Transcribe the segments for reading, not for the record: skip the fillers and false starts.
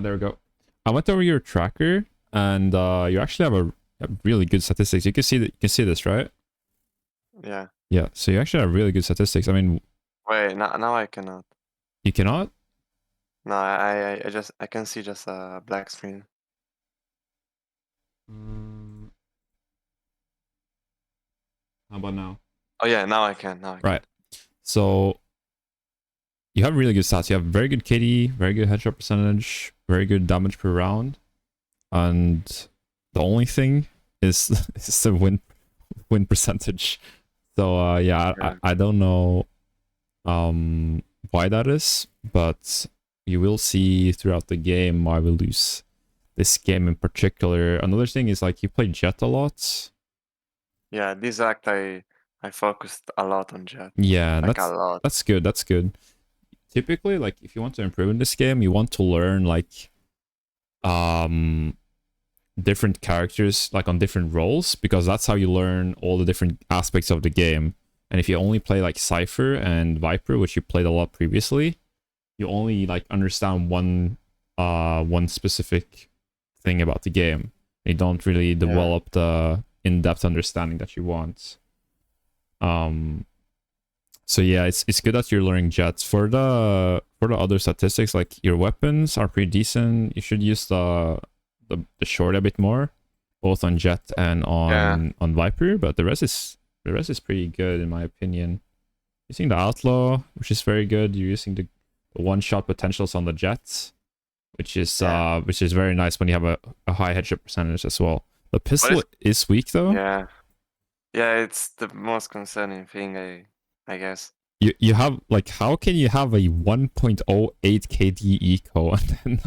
There we go. I went over your tracker, and you actually have a really good statistics. You can see that. You can see this, right? Yeah. Yeah. So you actually have really good statistics. I mean, Wait, now I cannot. you cannot. No, I can see just a black screen. How about now? Oh yeah, now I can. Now I can. Right. So you have really good stats. You have very good KD, very good headshot percentage, very good damage per round, and the only thing is is the win percentage. So yeah, Yeah. I don't know why that is, but you will see throughout the game why we lose this game in particular. Another thing is like you play Jet a lot. Yeah, this act I focused a lot on Jet. Yeah, and Like a lot. that's good. That's good. Typically, like if you want to improve in this game, you want to learn like different characters like on different roles, because that's how you learn all the different aspects of the game. And if you only play like Cypher and Viper, which you played a lot previously, you only like understand one specific thing about the game. You don't really develop the in-depth understanding that you want. So yeah, it's good that you're learning Jets. For the other statistics, like your weapons are pretty decent. You should use the short a bit more, both on Jet and on Viper. But the rest is pretty good in my opinion. Using the Outlaw, which is very good. You're using the one-shot potentials on the Jets, which is very nice when you have a high headshot percentage as well. The pistol is weak though. Yeah. Yeah, it's the most concerning thing, I guess. You have like, how can you have a 1.08 KD eco and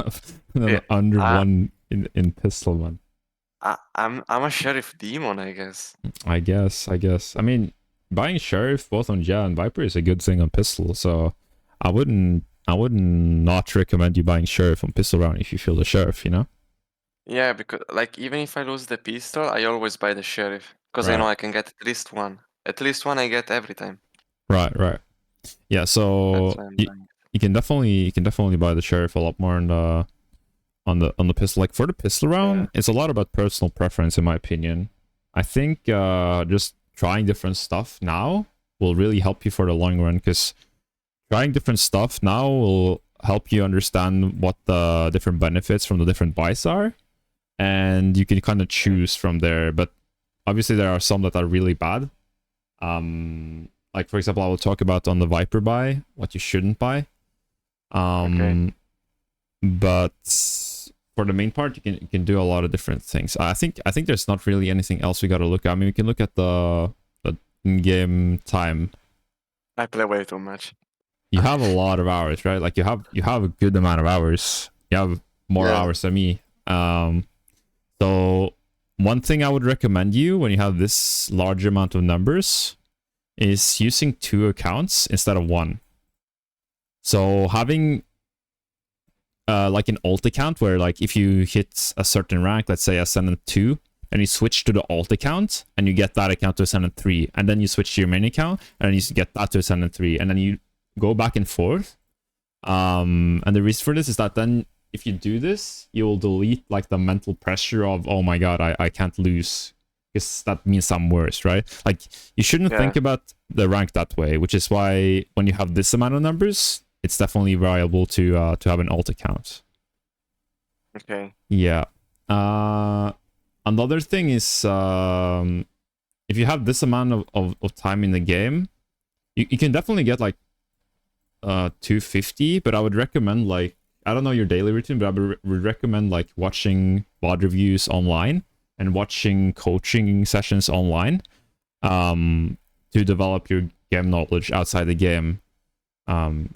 then under one in pistol, man? I'm a sheriff demon, I guess. I guess. I mean, buying sheriff both on Jet and Viper is a good thing on pistol, so I wouldn't not recommend you buying sheriff on pistol round if you feel the sheriff, you know? Yeah, because like even if I lose the pistol, I always buy the sheriff because I know I can get at least one. At least one I get every time. Right. Yeah, so you can definitely buy the sheriff a lot more on the pistol. Like for the pistol round, it's a lot about personal preference in my opinion. I think just trying different stuff now will really help you for the long run, because trying different stuff now will help you understand what the different benefits from the different buys are, and you can kind of choose from there. But obviously there are some that are really bad. Like for example, I will talk about on the Viper buy what you shouldn't buy. But for the main part, you can do a lot of different things. I think there's not really anything else we got to look at. I mean, we can look at the in-game time. I play way too much. You have a lot of hours, right? Like you have a good amount of hours. You have more hours than me. So one thing I would recommend you when you have this large amount of numbers is using 2 accounts instead of 1. So having like an alt account where like if you hit a certain rank, let's say Ascendant 2, and you switch to the alt account and you get that account to Ascendant 3, and then you switch to your main account and you get that to Ascendant 3, and then you go back and forth. And the reason for this is that then if you do this, you will delete like the mental pressure of, oh my god, I can't lose, because that means I'm worse, right? Like you shouldn't think about the rank that way, which is why when you have this amount of numbers, it's definitely viable to have an alt account. Okay. Yeah. Another thing is if you have this amount of time in the game, you can definitely get like 250, but I would recommend, like, I don't know your daily routine, but I would recommend like watching VOD reviews online and watching coaching sessions online to develop your game knowledge outside the game. One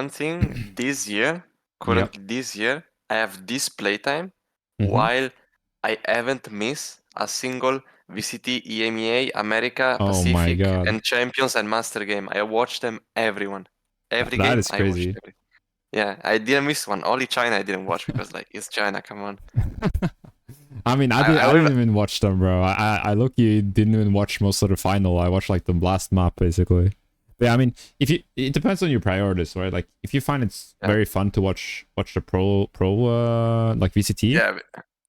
thing this year, currently this year, I have this playtime while I haven't missed a single VCT, EMEA, America, Pacific, and Champions and Master game. I watched them, everyone. Every game, I watched every. Yeah, I didn't miss one. Only China I didn't watch because like it's China. Come on. I mean, I didn't even watch them, bro. I look, you didn't even watch most of the final. I watched like the last map basically. But yeah, I mean, it depends on your priorities, right? Like if you find it's very fun to watch the pro like VCT,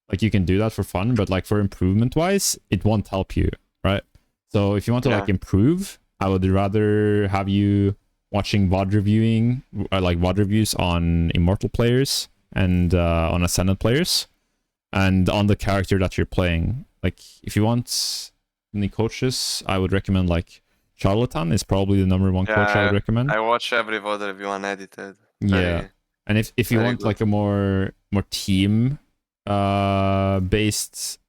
like you can do that for fun, but like for improvement wise, it won't help you, right? So if you want to like improve, I would rather have you watching VOD reviewing, like VOD reviews on Immortal players and on Ascendant players, and on the character that you're playing. Like if you want any coaches, I would recommend like Charlatan is probably the number one coach I would recommend. I watch every VOD review unedited. Yeah, and if you want like a more team based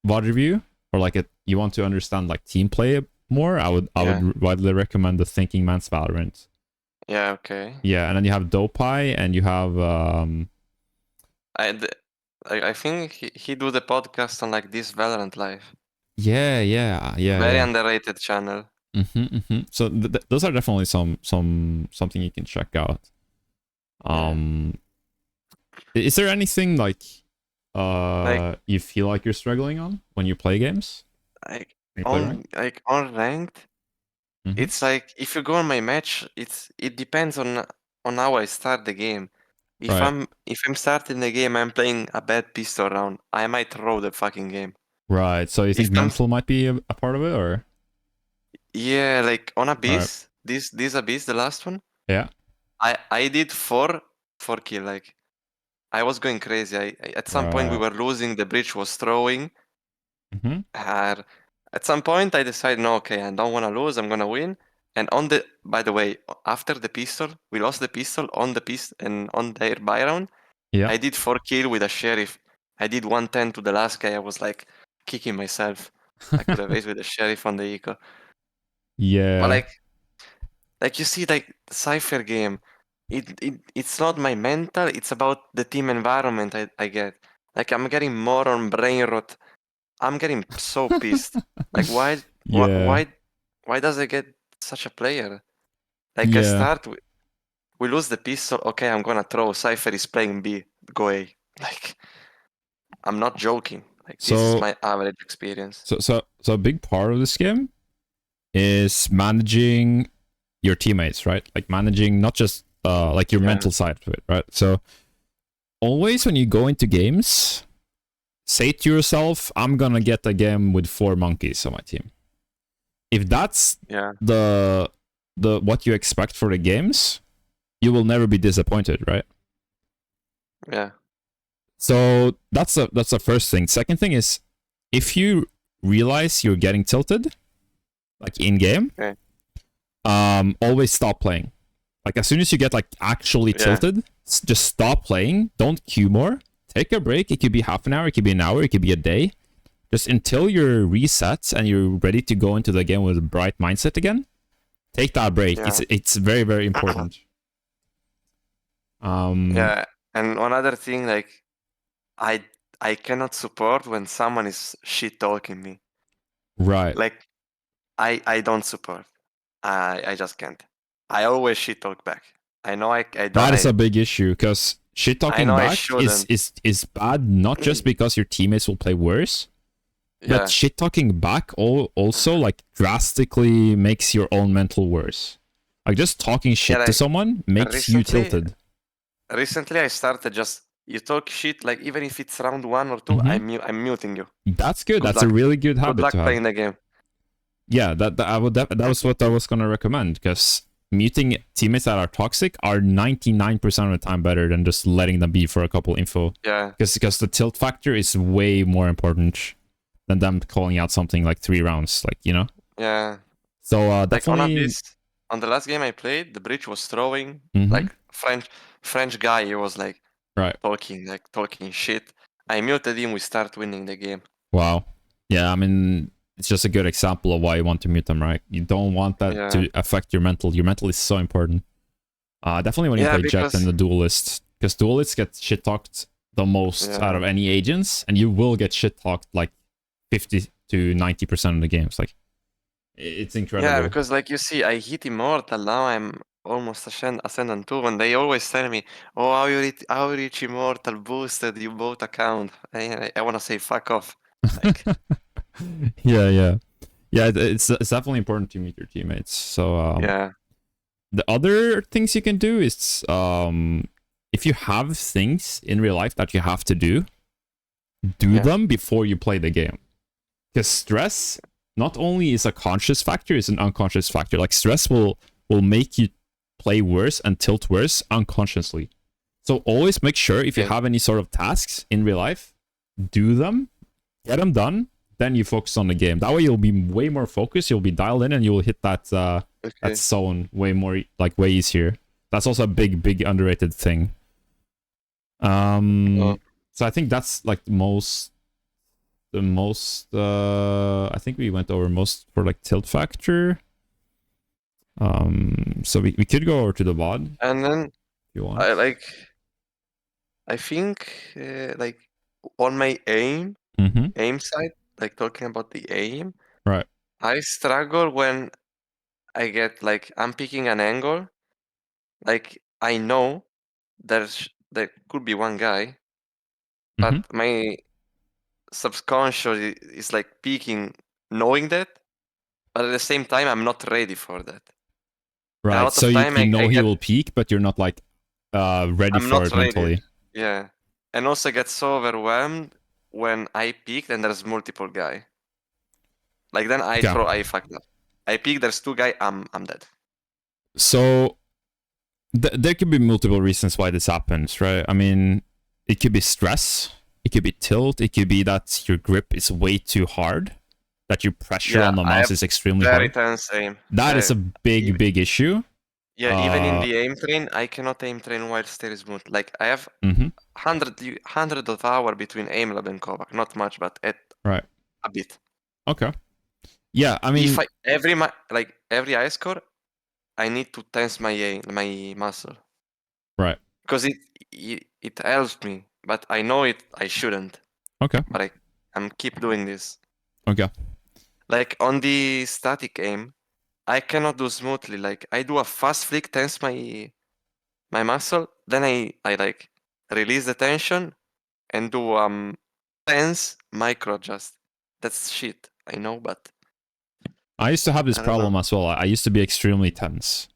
VOD review, or like you want to understand like team play more, I would widely recommend the Thinking Man's Valorant. Yeah, okay. Yeah, and then you have Dopai, and you have I think he do the podcast on like this Valorant Live. Yeah. Very underrated channel. So those are definitely something you can check out. Is there anything like you feel like you're struggling on when you play games? On ranked, it's like if you go on my match, it depends on how I start the game. If I'm starting the game, I'm playing a bad pistol round, I might throw the fucking game. Right. So you think mental might be a part of it, or? Yeah, like on Abyss, this Abyss, the last one. Yeah. I did four kill. Like I was going crazy. At some point we were losing. The bridge was throwing. At some point I decided, no, okay, I don't want to lose. I'm gonna win. And by the way, after the pistol, we lost the pistol on the pistol and on their buy round. Yeah. I did 4 kill with a sheriff. I did 110 to the last guy. I was like kicking myself. I could have aced with the sheriff on the eco. Yeah. But like you see, like the Cypher game, it's not my mental. It's about the team environment I get. Like I'm getting more on brain rot. I'm getting so pissed. Like why does I get such a player? Like I start, we lose the pistol. Okay, I'm gonna throw. Cypher is playing B. Go A. Like I'm not joking. Like this is my average experience. So a big part of this game is managing your teammates, right? Like managing not just like your mental side of it, right? So always when you go into games, say to yourself, I'm gonna get a game with 4 monkeys on my team. If that's the what you expect for the games, you will never be disappointed, right? Yeah. So that's the first thing. Second thing is, if you realize you're getting tilted, like in game, always stop playing. Like as soon as you get like actually tilted, just stop playing. Don't queue more. Take a break. It could be half an hour. It could be an hour. It could be a day. Just until you're reset and you're ready to go into the game with a bright mindset again. Take that break. It's very, very important. Yeah, and one other thing, like I cannot support when someone is shit talking me. Right. Like I don't support. I just can't. I always shit talk back. I know I don't. That is a big issue because shit talking back is bad, not just because your teammates will play worse, but shit talking back also like drastically makes your own mental worse. Like just talking shit to someone makes you tilted. Recently I started just, you talk shit, like even if it's round 1 or 2, I'm muting you. That's good. That's a really good habit to have. playing the game. Yeah, that was what I was gonna recommend, because muting teammates that are toxic are 99% of the time better than just letting them be for a couple info. Yeah. Because the tilt factor is way more important than them calling out something like 3 rounds, like, you know? Yeah. So definitely on the last game I played, the bridge was throwing, like French guy, he was like talking shit. I muted him, we start winning the game. Wow. Yeah, I mean, it's just a good example of why you want to mute them, right? You don't want that to affect your mental. Your mental is so important. Definitely when you play Jet and the Duelist, because Duelists get shit talked the most out of any agents, and you will get shit talked like 50 to 90% of the games. Like, it's incredible. Yeah, because like you see, I hit Immortal, now I'm almost Ascendant 2, and they always tell me, oh, how you reach Immortal boosted, you bought account. I want to say fuck off. Like, yeah. Yeah, it's definitely important to meet your teammates. So Yeah. the other things you can do is if you have things in real life that you have to do them before you play the game. Because stress not only is a conscious factor, it's an unconscious factor. Like stress will make you play worse and tilt worse unconsciously. So always make sure if you have any sort of tasks in real life, do them, get them done, then you focus on the game. That way you'll be way more focused, you'll be dialed in, and you'll hit that that zone way more, like way easier. That's also a big underrated thing. So I think that's like the most I think we went over most for like tilt factor. So we could go over to the VOD. And then if you want. I think like on my aim side, like talking about the aim, right? I struggle when I get like I'm picking an angle. Like I know there could be one guy, but my subconscious is like peeking, knowing that, but at the same time I'm not ready for that. And a Right. lot So of time you know I he get will peak, but you're not like ready I'm for not it ready. mentally. Yeah. And also get so overwhelmed when I peaked and there's multiple guy. Like then I fucked up. I peaked, there's two guy, I'm dead. So there could be multiple reasons why this happens, right? I mean, it could be stress, it could be tilt, it could be that your grip is way too hard, that your pressure on the mouse is extremely very hard. tense aim. That is a big issue. Yeah, even in the aim train, I cannot aim train while still smooth. Like I have hundred of hour between aim lab and Kovac. Not much, but right a bit. Okay. Yeah, I mean, if every ice score, I need to tense my muscle. Right. Because it helps me, but I know I shouldn't. Okay. But I'm keep doing this. Okay. Like on the static aim, I cannot do smoothly. Like I do a fast flick, tense my muscle, then I like release the tension and do tense micro adjust. That's shit, I know, but I used to have this problem as well. I used to be extremely tense.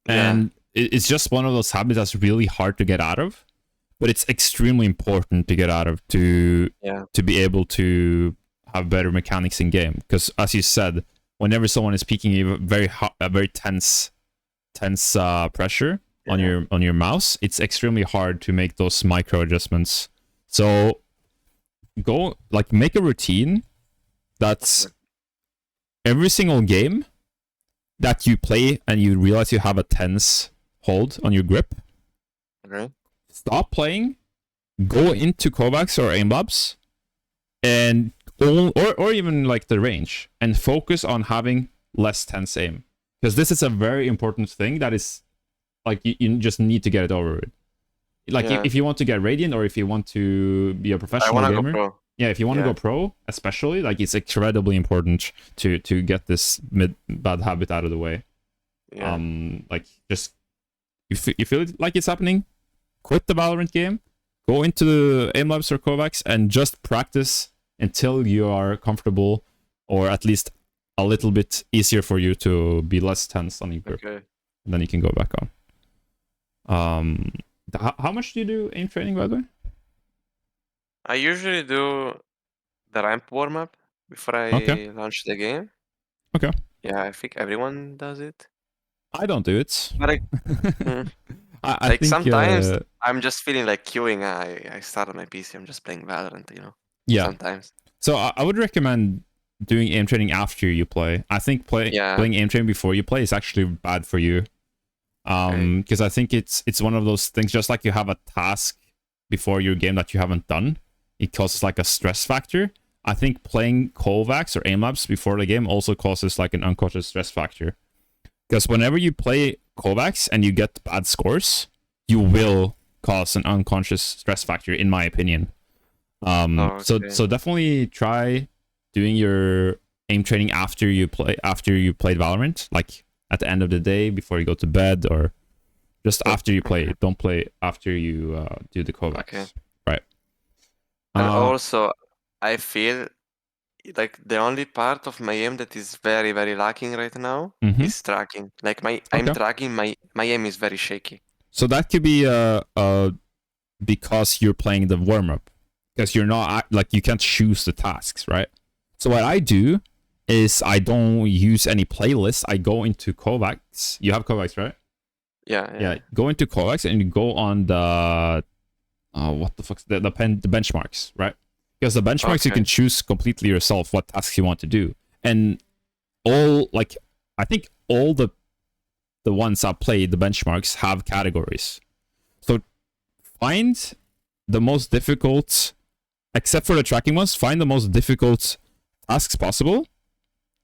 And it's just one of those habits that's really hard to get out of, but it's extremely important to get out of to be able to have better mechanics in game. Because as you said, whenever someone is peeking a very tense pressure on your mouse, it's extremely hard to make those micro adjustments. So make a routine that's every single game that you play and you realize you have a tense hold on your grip. Okay. Stop playing, go into Kovacs or aim labs, and or even like the range, and focus on having less tense aim. Because this is a very important thing that is like you just need to get it over with. Like if you want to get Radiant or if you want to be a professional gamer, go pro. Yeah, if you want to go pro, especially, like it's incredibly important to get this bad habit out of the way. Yeah. Like just if you feel like it's happening, quit the Valorant game, go into the aim labs or Kovacs, and just practice until you are comfortable, or at least a little bit easier for you to be less tense on your grip. Okay. And then you can go back on. How much do you do aim training, by the way? I usually do the ramp warm up before I launch the game. Okay. Yeah, I think everyone does it. I don't do it. But I think sometimes I'm just feeling like queuing. I start on my PC. I'm just playing Valorant, Yeah. Sometimes. So I would recommend doing aim training after you play. I think playing aim training before you play is actually bad for you. Because I think it's one of those things, just like you have a task before your game that you haven't done, it causes like a stress factor. I think playing Kovacs or aim labs before the game also causes like an unconscious stress factor. Because whenever you play Kovacs and you get bad scores, you will cause an unconscious stress factor, in my opinion. So definitely try doing your aim training after you played Valorant, like at the end of the day before you go to bed, or just after you play. Don't play after you do the Kovacs. Okay. Right. And also, I feel like the only part of my aim that is very, very lacking right now is tracking. Like I'm tracking, my aim is very shaky. So that could be because you're playing the warm-up. Because you're not, like, you can't choose the tasks, right? So what I do is I don't use any playlists. I go into Kovacs. You have Kovacs, right? Yeah. Go into Kovacs and you go on the what the fuck, the benchmarks, right? Because the benchmarks you can choose completely yourself what tasks you want to do, and all, like, I think all the ones I played, the benchmarks have categories. So find the most difficult, except for the tracking ones, find the most difficult tasks possible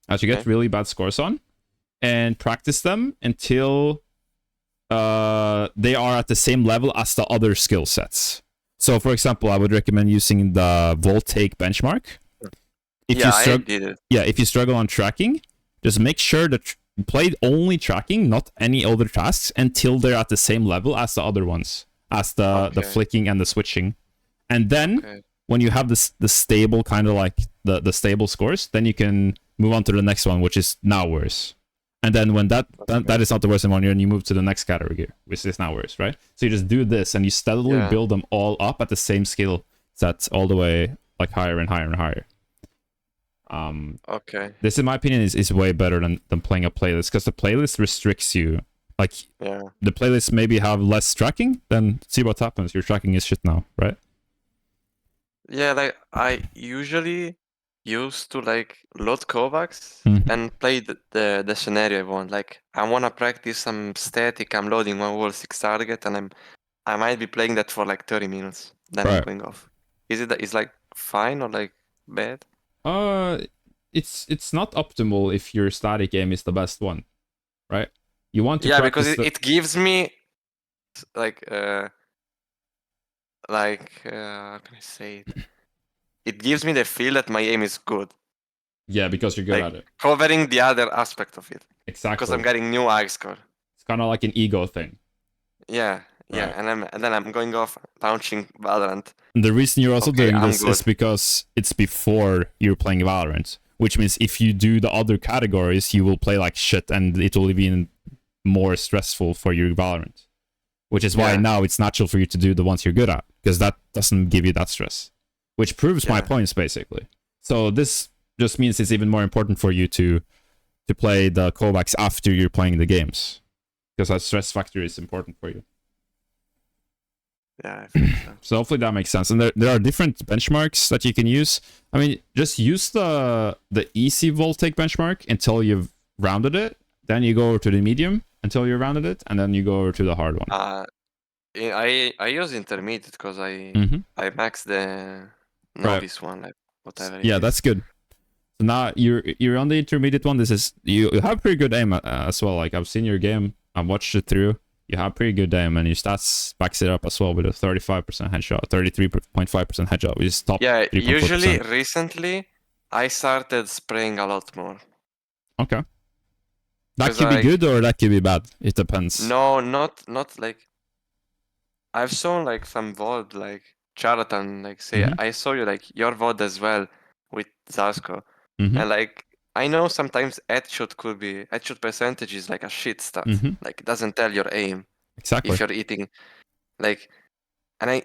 that you get really bad scores on, and practice them until they are at the same level as the other skill sets. So, for example, I would recommend using the Voltaic benchmark. I did it. Yeah, if you struggle on tracking, just make sure that play only tracking, not any other tasks, until they're at the same level as the other ones, as the flicking and the switching. And then when you have the stable, kind of like the stable scores, then you can move on to the next one, which is now worse. And then when that is not the worst one, and you move to the next category, which is now worse, right? So you just do this, and you steadily build them all up at the same skill set, all the way like higher and higher and higher. This, in my opinion, is way better than playing a playlist, because the playlist restricts you. Like, the playlists maybe have less tracking, then see what happens. Your tracking is shit now, right? Yeah, like I usually used to like load Kovacs and play the scenario I want. Like I want to practice some static. I'm loading one wall 6 target, and I might be playing that for like 30 minutes. Then I'm going off. Is like fine or like bad? It's not optimal if your static aim is the best one, right? You want to because it gives me like how can I say it? It gives me the feel that my aim is good. Yeah, because you're good at it. Covering the other aspect of it. Exactly. Because I'm getting new high score. It's kind of like an ego thing. Yeah, and then I'm going off launching Valorant. And the reason you're also doing this is because it's before you're playing Valorant, which means if you do the other categories, you will play like shit, and it will be more stressful for your Valorant. Which is why now it's natural for you to do the ones you're good at, because that doesn't give you that stress. Which proves my points, basically. So this just means it's even more important for you to play the Kovacs after you're playing the games, because that stress factor is important for you. Yeah, I think so. So hopefully that makes sense. And there are different benchmarks that you can use. I mean, just use the easy Voltaic benchmark until you've rounded it. Then you go over to the medium until you've rounded it, and then you go over to the hard one. I use intermediate because I max the novice one, like whatever. Yeah, that's good. So now you're on the intermediate one. You have pretty good aim as well. Like, I've seen your game, I've watched it through. You have pretty good aim, and your stats backs it up as well with a 35% headshot, 33.5% headshot, which is top. Yeah, usually recently I started spraying a lot more. Okay. That could be good or that could be bad. It depends. No, not like. I've shown like some VOD, like Charlatan, like say I saw you like your VOD as well with Zasko, and like I know sometimes headshot percentage is like a shit stat, like it doesn't tell your aim exactly if you're eating, like, and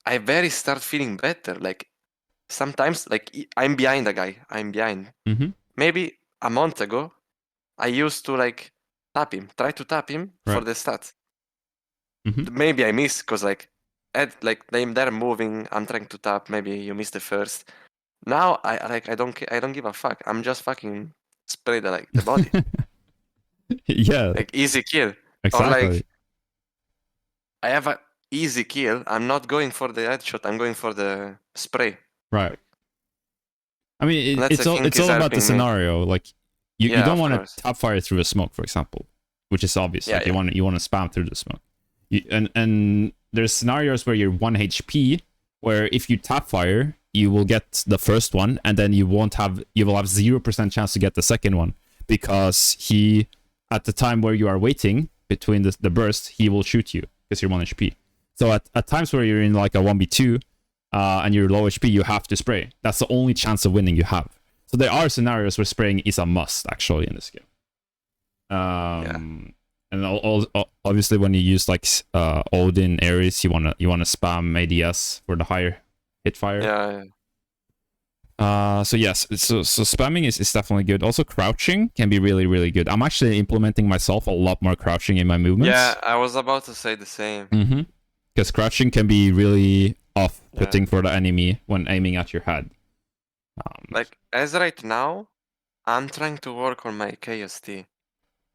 I very start feeling better. Like sometimes like I'm behind a guy, maybe a month ago, I used to like try to tap him for the stats. Maybe I miss because like they're moving. I'm trying to tap. Maybe you missed the first. Now I don't give a fuck. I'm just fucking spray the body. Yeah. Like easy kill. Exactly. Or like I have a easy kill. I'm not going for the headshot. I'm going for the spray. Right. I mean, it's all about the scenario. Like you don't want to tap fire through a smoke, for example, which is obvious. You want to spam through the smoke. And there's scenarios where you're 1 HP, where if you tap fire, you will get the first one, and then you will have 0% chance to get the second one, because he, at the time where you are waiting between the burst, he will shoot you because you're 1 HP. So at times where you're in like a 1v2 and you're low HP, you have to spray. That's the only chance of winning you have. So there are scenarios where spraying is a must actually in this game. And obviously when you use like Odin Ares, you wanna spam ADS for the higher hit fire. So yes, so spamming is definitely good. Also crouching can be really, really good. I'm actually implementing myself a lot more crouching in my movements. Yeah, I was about to say the same. Because crouching can be really off-putting for the enemy when aiming at your head. Like as right now, I'm trying to work on my KST.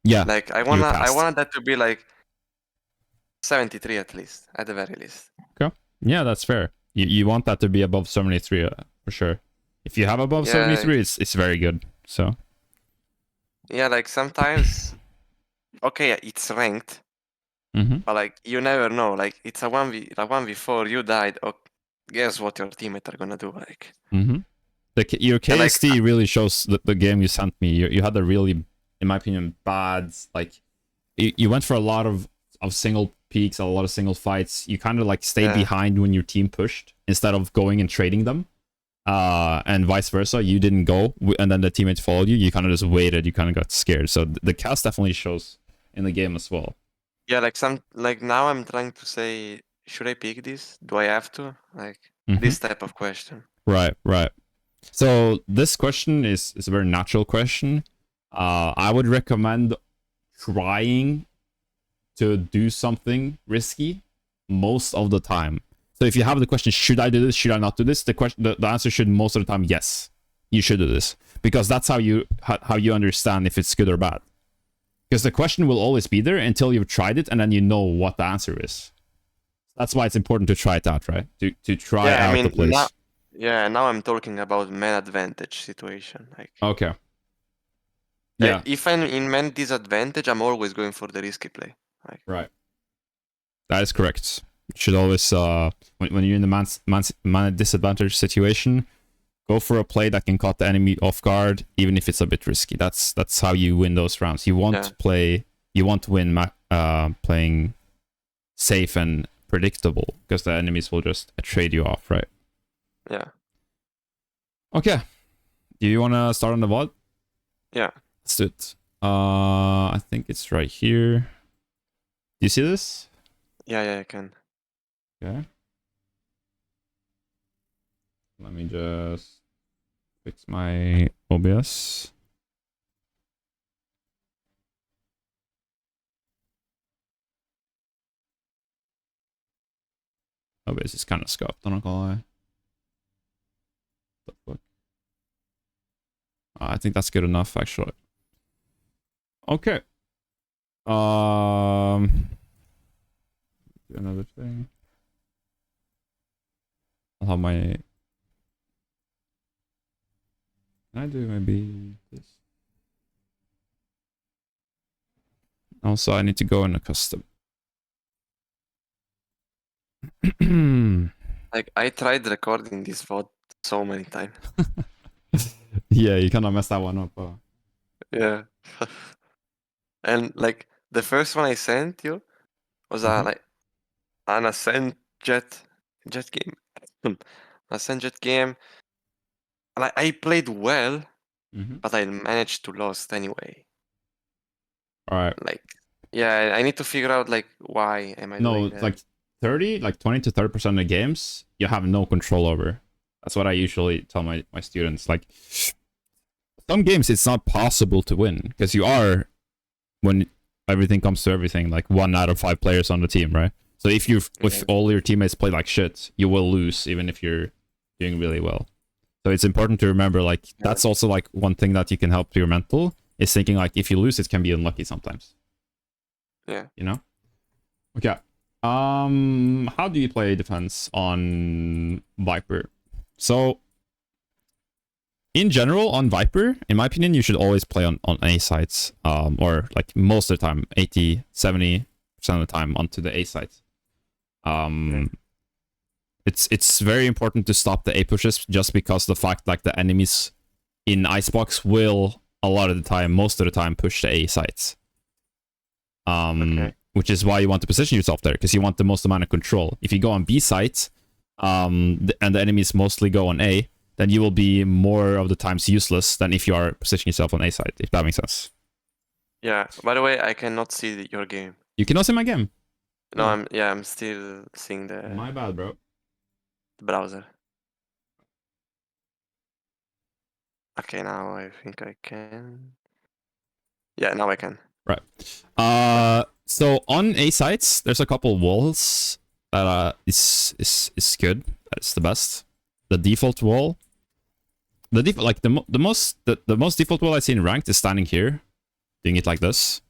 Yeah. Like I want that to be like 73 at least, at the very least. Okay. Yeah, that's fair. You want that to be above 73 for sure. If you have above 73, it's very good. So. Yeah, like sometimes, okay, it's ranked, but like you never know. Like it's a 1v4. You died. Oh, guess what your teammates are gonna do? Like. Your KST really shows the game you sent me. You had a really, in my opinion, bad, like, you went for a lot of single peaks, a lot of single fights. You kind of like stayed behind when your team pushed instead of going and trading them. And vice versa, you didn't go, and then the teammates followed you. You kind of just waited. You kind of got scared. So the cast definitely shows in the game as well. Yeah, like now I'm trying to say, should I pick this? Do I have to? Like this type of question. Right. So this question is a very natural question. I would recommend trying to do something risky most of the time. So if you have the question, should I do this? Should I not do this? The answer should most of the time, yes, you should do this, because that's how you understand if it's good or bad. Because the question will always be there until you've tried it, and then you know what the answer is. That's why it's important to try it out, right? To try out the place. Now I'm talking about man advantage situation. Like okay. Yeah. If I'm in man disadvantage, I'm always going for the risky play. Like. Right. That is correct. You should always when you're in the man disadvantage situation, go for a play that can caught the enemy off guard, even if it's a bit risky. That's how you win those rounds. You want to play. You want to win playing safe and predictable, because the enemies will just trade you off, right? Yeah. Okay. Do you want to start on the VOD? Yeah. Let's do it. I think it's right here. Do you see this? Yeah, I can. Okay. Let me just fix my OBS. OBS is kind of scuffed, I'm not gonna lie. What the fuck? I think that's good enough, actually. Okay. Do another thing. I'll have my... Can I do maybe this? Also, I need to go in a custom. Like, I tried recording this VOD so many times. Yeah, you kind of messed that one up. Yeah. And, like, the first one I sent you was like an Ascent jet game. Ascent jet game. Like, I played well, but I managed to lost anyway. Alright. Like, yeah, I need to figure out, like, why am I doing that? No, like 20 to 30% of the games you have no control over. That's what I usually tell my students. Like, some games it's not possible to win, because you are, when everything comes to everything, like 1 out of 5 players on the team, right? So if all your teammates play like shit, you will lose, even if you're doing really well. So it's important to remember, like, that's also like one thing that you can help your mental, is thinking like, if you lose, it can be unlucky sometimes. Yeah. You know? Okay. How do you play defense on Viper? So, in general, on Viper, in my opinion, you should always play on A sites, or like most of the time, 80-70% of the time onto the A sites. It's very important to stop the A pushes, just because the fact like the enemies in Icebox will a lot of the time, most of the time, push the A sites. Which is why you want to position yourself there, because you want the most amount of control. If you go on B sites, and the enemies mostly go on A, then you will be more of the times useless than if you are positioning yourself on A side, if that makes sense. Yeah. By the way, I cannot see your game. You cannot see my game. No, I'm still seeing the My bad, bro. browser. Okay, now I think I can. Yeah, now I can. Right. So on A sites, there's a couple walls that is good. That's the best. The default wall. The default, like the most default wall I see in ranked is standing here, doing it like this.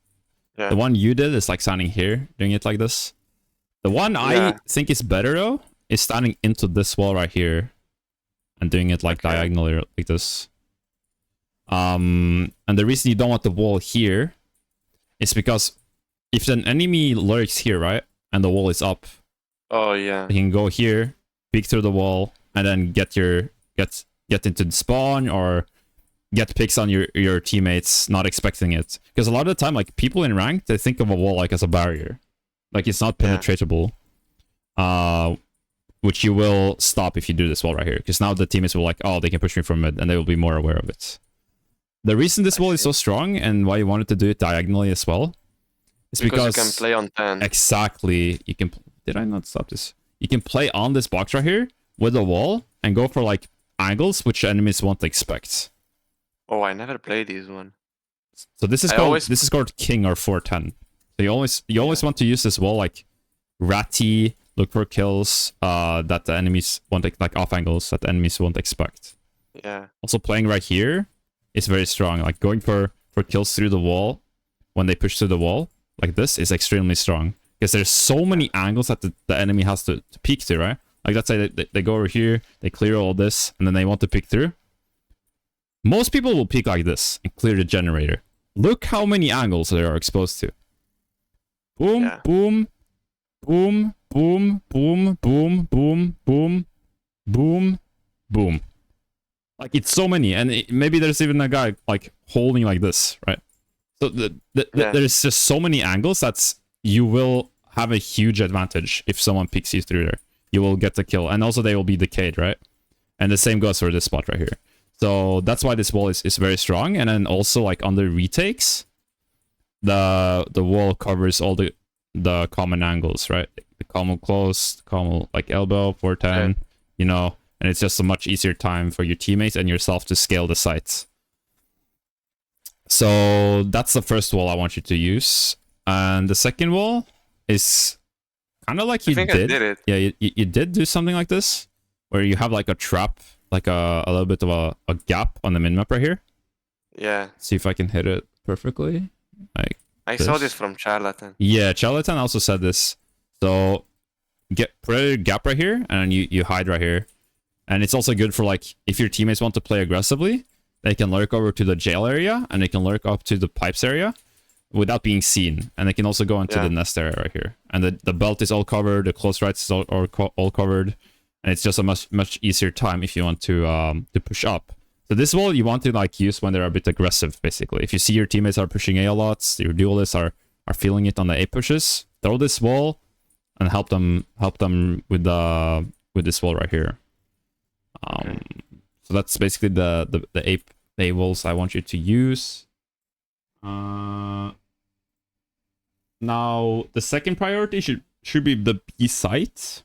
Yeah. The one you did is like standing here, doing it like this. The one I think is better though is standing into this wall right here, and doing it like diagonally like this. And the reason you don't want the wall here is because if an enemy lurks here, right, and the wall is up, oh yeah, you can go here, peek through the wall, and then get into the spawn or get picks on your teammates not expecting it. Because a lot of the time, like people in rank, they think of a wall like as a barrier, like it's not penetratable. Which you will stop if you do this wall right here, because now the teammates will like, oh, they can push me from it, and they will be more aware of it. The reason this wall is so strong and why you wanted to do it diagonally as well is because you can play on 10. Exactly. You can. Did I not stop this? You can play on this box right here with a wall and go for like angles which enemies won't expect. Oh, I never played this one. So this is called King or 410. So you always want to use this wall like ratty, look for kills that the enemies won't like off angles that the enemies won't expect. Yeah. Also playing right here is very strong. Like going for kills through the wall when they push through the wall like this is extremely strong, because there's so many angles that the enemy has to peek to, right? Like let's say they go over here, they clear all this, and then they want to peek through. Most people will peek like this and clear the generator. Look how many angles they are exposed to. Boom, boom, boom, boom, boom, boom, boom, boom, boom, boom. Like it's so many, and maybe there's even a guy like holding like this, right? So there's just so many angles that you will have a huge advantage if someone picks you through there. You will get the kill, and also they will be decayed, right? And the same goes for this spot right here. So that's why this wall is very strong. And then also like on the retakes, the wall covers all the common angles, right? The common close, common like elbow, 410, you know. And it's just a much easier time for your teammates and yourself to scale the sites. So that's the first wall I want you to use. And the second wall is kind of like you did. I did it. Yeah, you did do something like this, where you have like a trap, like a little bit of a gap on the minmap right here. Yeah. See if I can hit it perfectly. Like I saw this from Charlatan. Yeah, Charlatan also said this. So put a gap right here, and you hide right here. And it's also good for like if your teammates want to play aggressively, they can lurk over to the jail area and they can lurk up to the pipes area without being seen. And they can also go into the nest area right here. And the belt is all covered, the close rights is all covered, and it's just a much easier time if you want to push up. So this wall you want to like use when they're a bit aggressive, basically. If you see your teammates are pushing A a lot, your duelists are feeling it on the A pushes, throw this wall and help them with this wall right here. So that's basically the A walls I want you to use. Now the second priority should be the B site.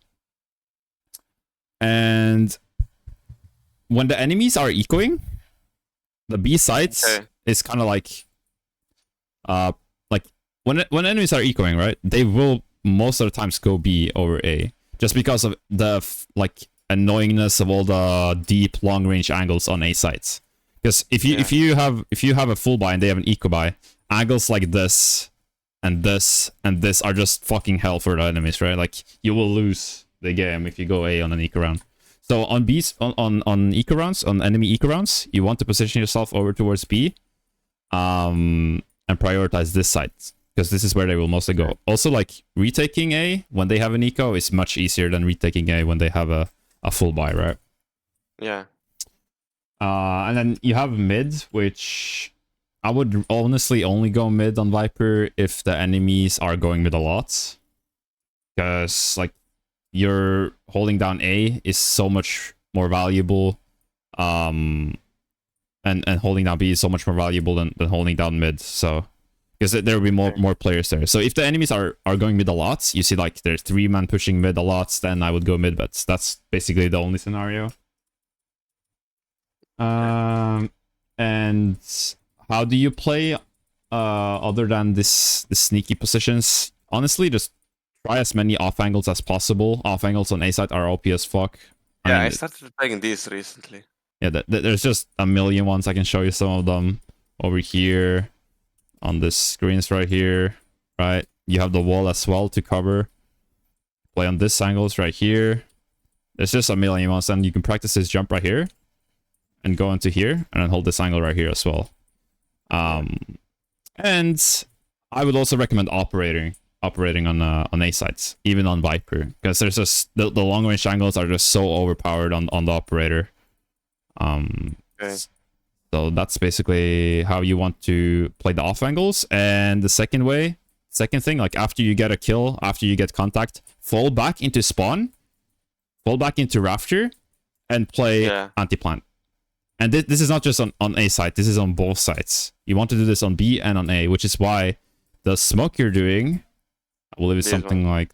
And when the enemies are ecoing, the B sites is kind of like when enemies are ecoing, right? They will most of the times go B over A, just because of the annoyingness of all the deep long range angles on A sites. Because if you have a full buy and they have an eco buy, angles like this and this and this are just fucking hell for the enemies, right? Like you will lose the game if you go A on an eco round. So on B's on eco rounds, on enemy eco rounds, you want to position yourself over towards B, and prioritize this site, because this is where they will mostly go. Also, like retaking A when they have an eco is much easier than retaking A when they have a full buy, right? Yeah. And then you have mid, which I would honestly only go mid on Viper if the enemies are going mid a lot, because like you're holding down A is so much more valuable And holding down B is so much more valuable than holding down mid. So because there will be more players there. So if the enemies are going mid a lot, you see like there's 3-man pushing mid a lot, then I would go mid, but that's basically the only scenario. And how do you play other than the sneaky positions? Honestly, just try as many off angles as possible. Off angles on A side are OP as fuck. Yeah, I started playing this recently. Yeah, there's just a million ones. I can show you some of them over here on the screens right here, right? You have the wall as well to cover. Play on this angles right here. There's just a million ones, and you can practice this jump right here and go into here and then hold this angle right here as well. And I would also recommend operating on A sides, even on Viper, because there's just the long range angles are just so overpowered on the operator. Okay. So that's basically how you want to play the off angles. And the second thing, like after you get a kill, after you get contact, fall back into spawn, fall back into rafter, and play anti-plant. And this is not just on A side, this is on both sides. You want to do this on B and on A, which is why the smoke you're doing, I believe it's something like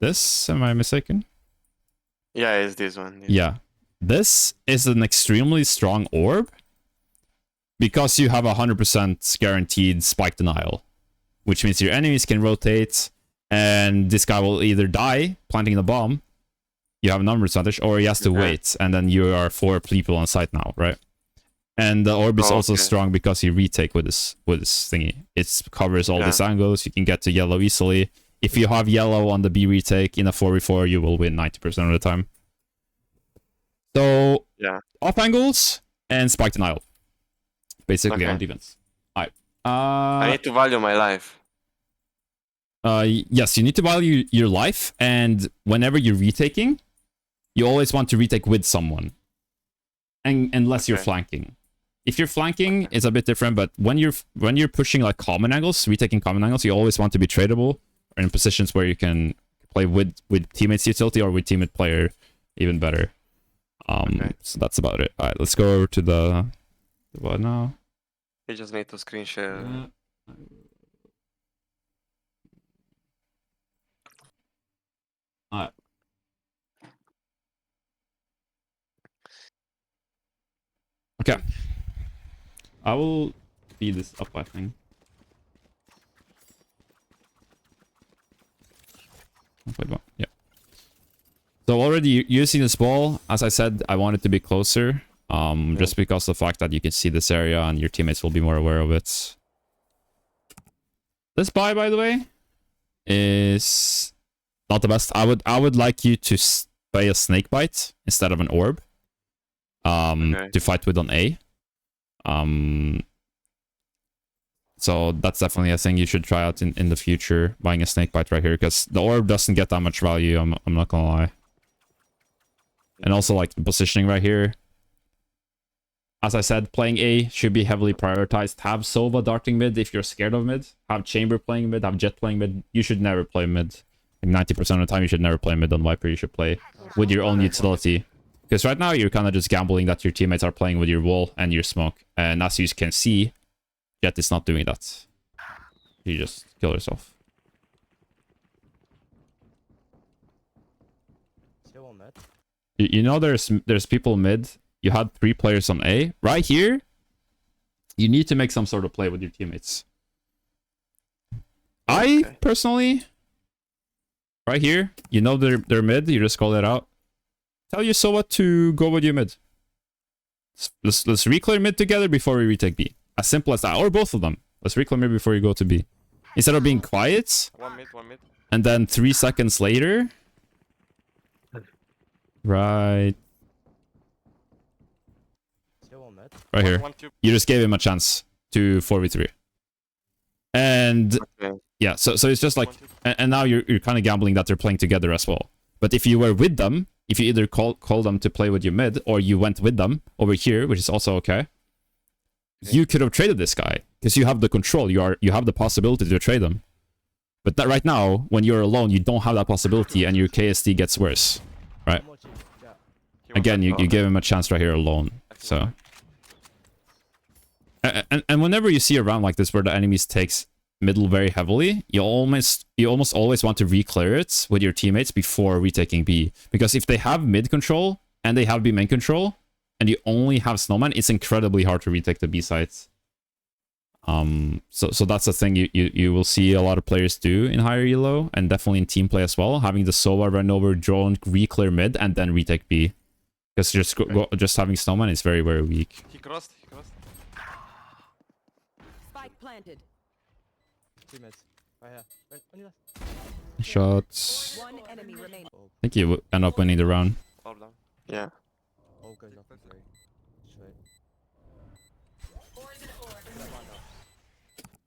this. Am I mistaken? Yeah, it's this one. Yeah. This is an extremely strong orb because you have 100% guaranteed spike denial, which means your enemies can rotate and this guy will either die planting the bomb, you have a number advantage, or he has to wait, and then you are 4 people on site now, right? And the orb is also strong because you retake with this thingy. It covers all these angles, you can get to yellow easily. If you have yellow on the B retake in a 4v4, you will win 90% of the time. So, off angles and spike denial. Basically on defense. Alright. I need to value my life. Yes, you need to value your life, and whenever you're retaking, you always want to retake with someone. Unless you're flanking. If you're flanking, it's a bit different, but when you're pushing like common angles, retaking common angles, you always want to be tradable, or in positions where you can play with teammates utility or with teammate player even better. So that's about it. Alright, let's go over to the what now? You just need to screen share. Alright. Okay. I will speed this up, I think. Yeah. So already using this ball, as I said, I want it to be closer. Just because of the fact that you can see this area and your teammates will be more aware of it. This buy, by the way, is not the best. I would like you to play a snake bite instead of an orb. To fight with on A. So that's definitely a thing you should try out in the future, buying a snake bite right here, because the orb doesn't get that much value, I'm not gonna lie. And also like the positioning right here. As I said, playing A should be heavily prioritized. Have Sova darting mid if you're scared of mid. Have Chamber playing mid, have Jet playing mid. You should never play mid. Like 90% of the time you should never play mid on Viper, you should play with your own utility. Because right now you're kind of just gambling that your teammates are playing with your wall and your smoke. And as you can see, Jet is not doing that. You just kill yourself. You know there's people mid. You had 3 players on A. Right here, you need to make some sort of play with your teammates. I personally, right here, you know they're mid. You just call that out. Tell you so what to go with your mid. Let's reclear mid together before we retake B. As simple as that, or both of them. Let's reclear mid before you go to B. Instead of being quiet, one mid. And then 3 seconds later, right here, you just gave him a chance to 4v3. And yeah, so it's just like, and now you're kind of gambling that they're playing together as well. But if you were with them, if you either call them to play with your mid, or you went with them over here, which is also okay, you could have traded this guy because you have the control. You have the possibility to trade them. But that right now, when you're alone, you don't have that possibility, and your KSD gets worse, right? again, you give him a chance right here alone. So, and whenever you see a round like this where the enemies takes middle very heavily, you almost always want to re-clear it with your teammates before retaking B, because if they have mid control and they have B main control and you only have Snowman, it's incredibly hard to retake the B sites. So that's the thing you will see a lot of players do in higher elo, and definitely in team play as well, having the Sova run over drone, re-clear mid, and then retake B. Because just having Snowman is very, very weak. He crossed. Spike planted. 2 mids. Right here. Shots. One enemy remaining. I think you would end up winning the round. All down. Yeah. All goes up in 3. Straight.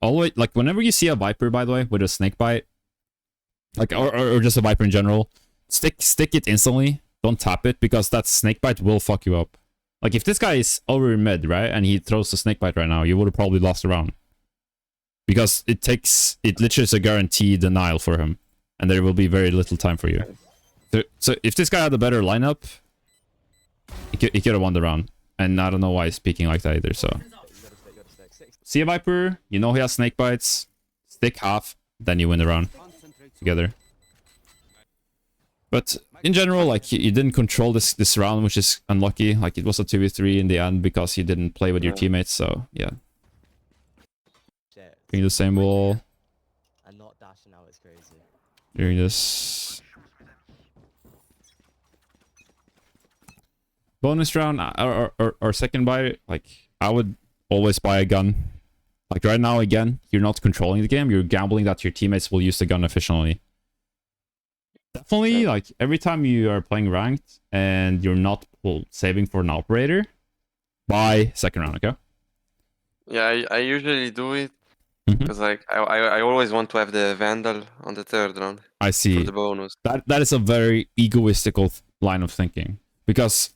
Always, like, whenever you see a Viper, by the way, with a snake bite, like, or just a Viper in general, stick it instantly. Don't tap it, because that snake bite will fuck you up. Like, if this guy is over in mid, right, and he throws the snake bite right now, you would have probably lost the round. Because it literally is a guaranteed denial for him. And there will be very little time for you. So if this guy had a better lineup, he could have won the round. And I don't know why he's speaking like that either, so. See a Viper, you know he has snake bites, stick half, then you win the round together. But in general, like, you didn't control this round, which is unlucky. Like, it was a 2v3 in the end because you didn't play with your teammates, so yeah. Doing the same wall. And not dashing out is crazy. Doing this. Bonus round or second buy, like, I would always buy a gun. Like, right now, again, you're not controlling the game, you're gambling that your teammates will use the gun efficiently. Definitely, like, every time you are playing ranked and you're not saving for an operator, buy second round, okay? Yeah, I usually do it because like I always want to have the Vandal on the third round. I see. For the bonus. That is a very egoistical line of thinking, because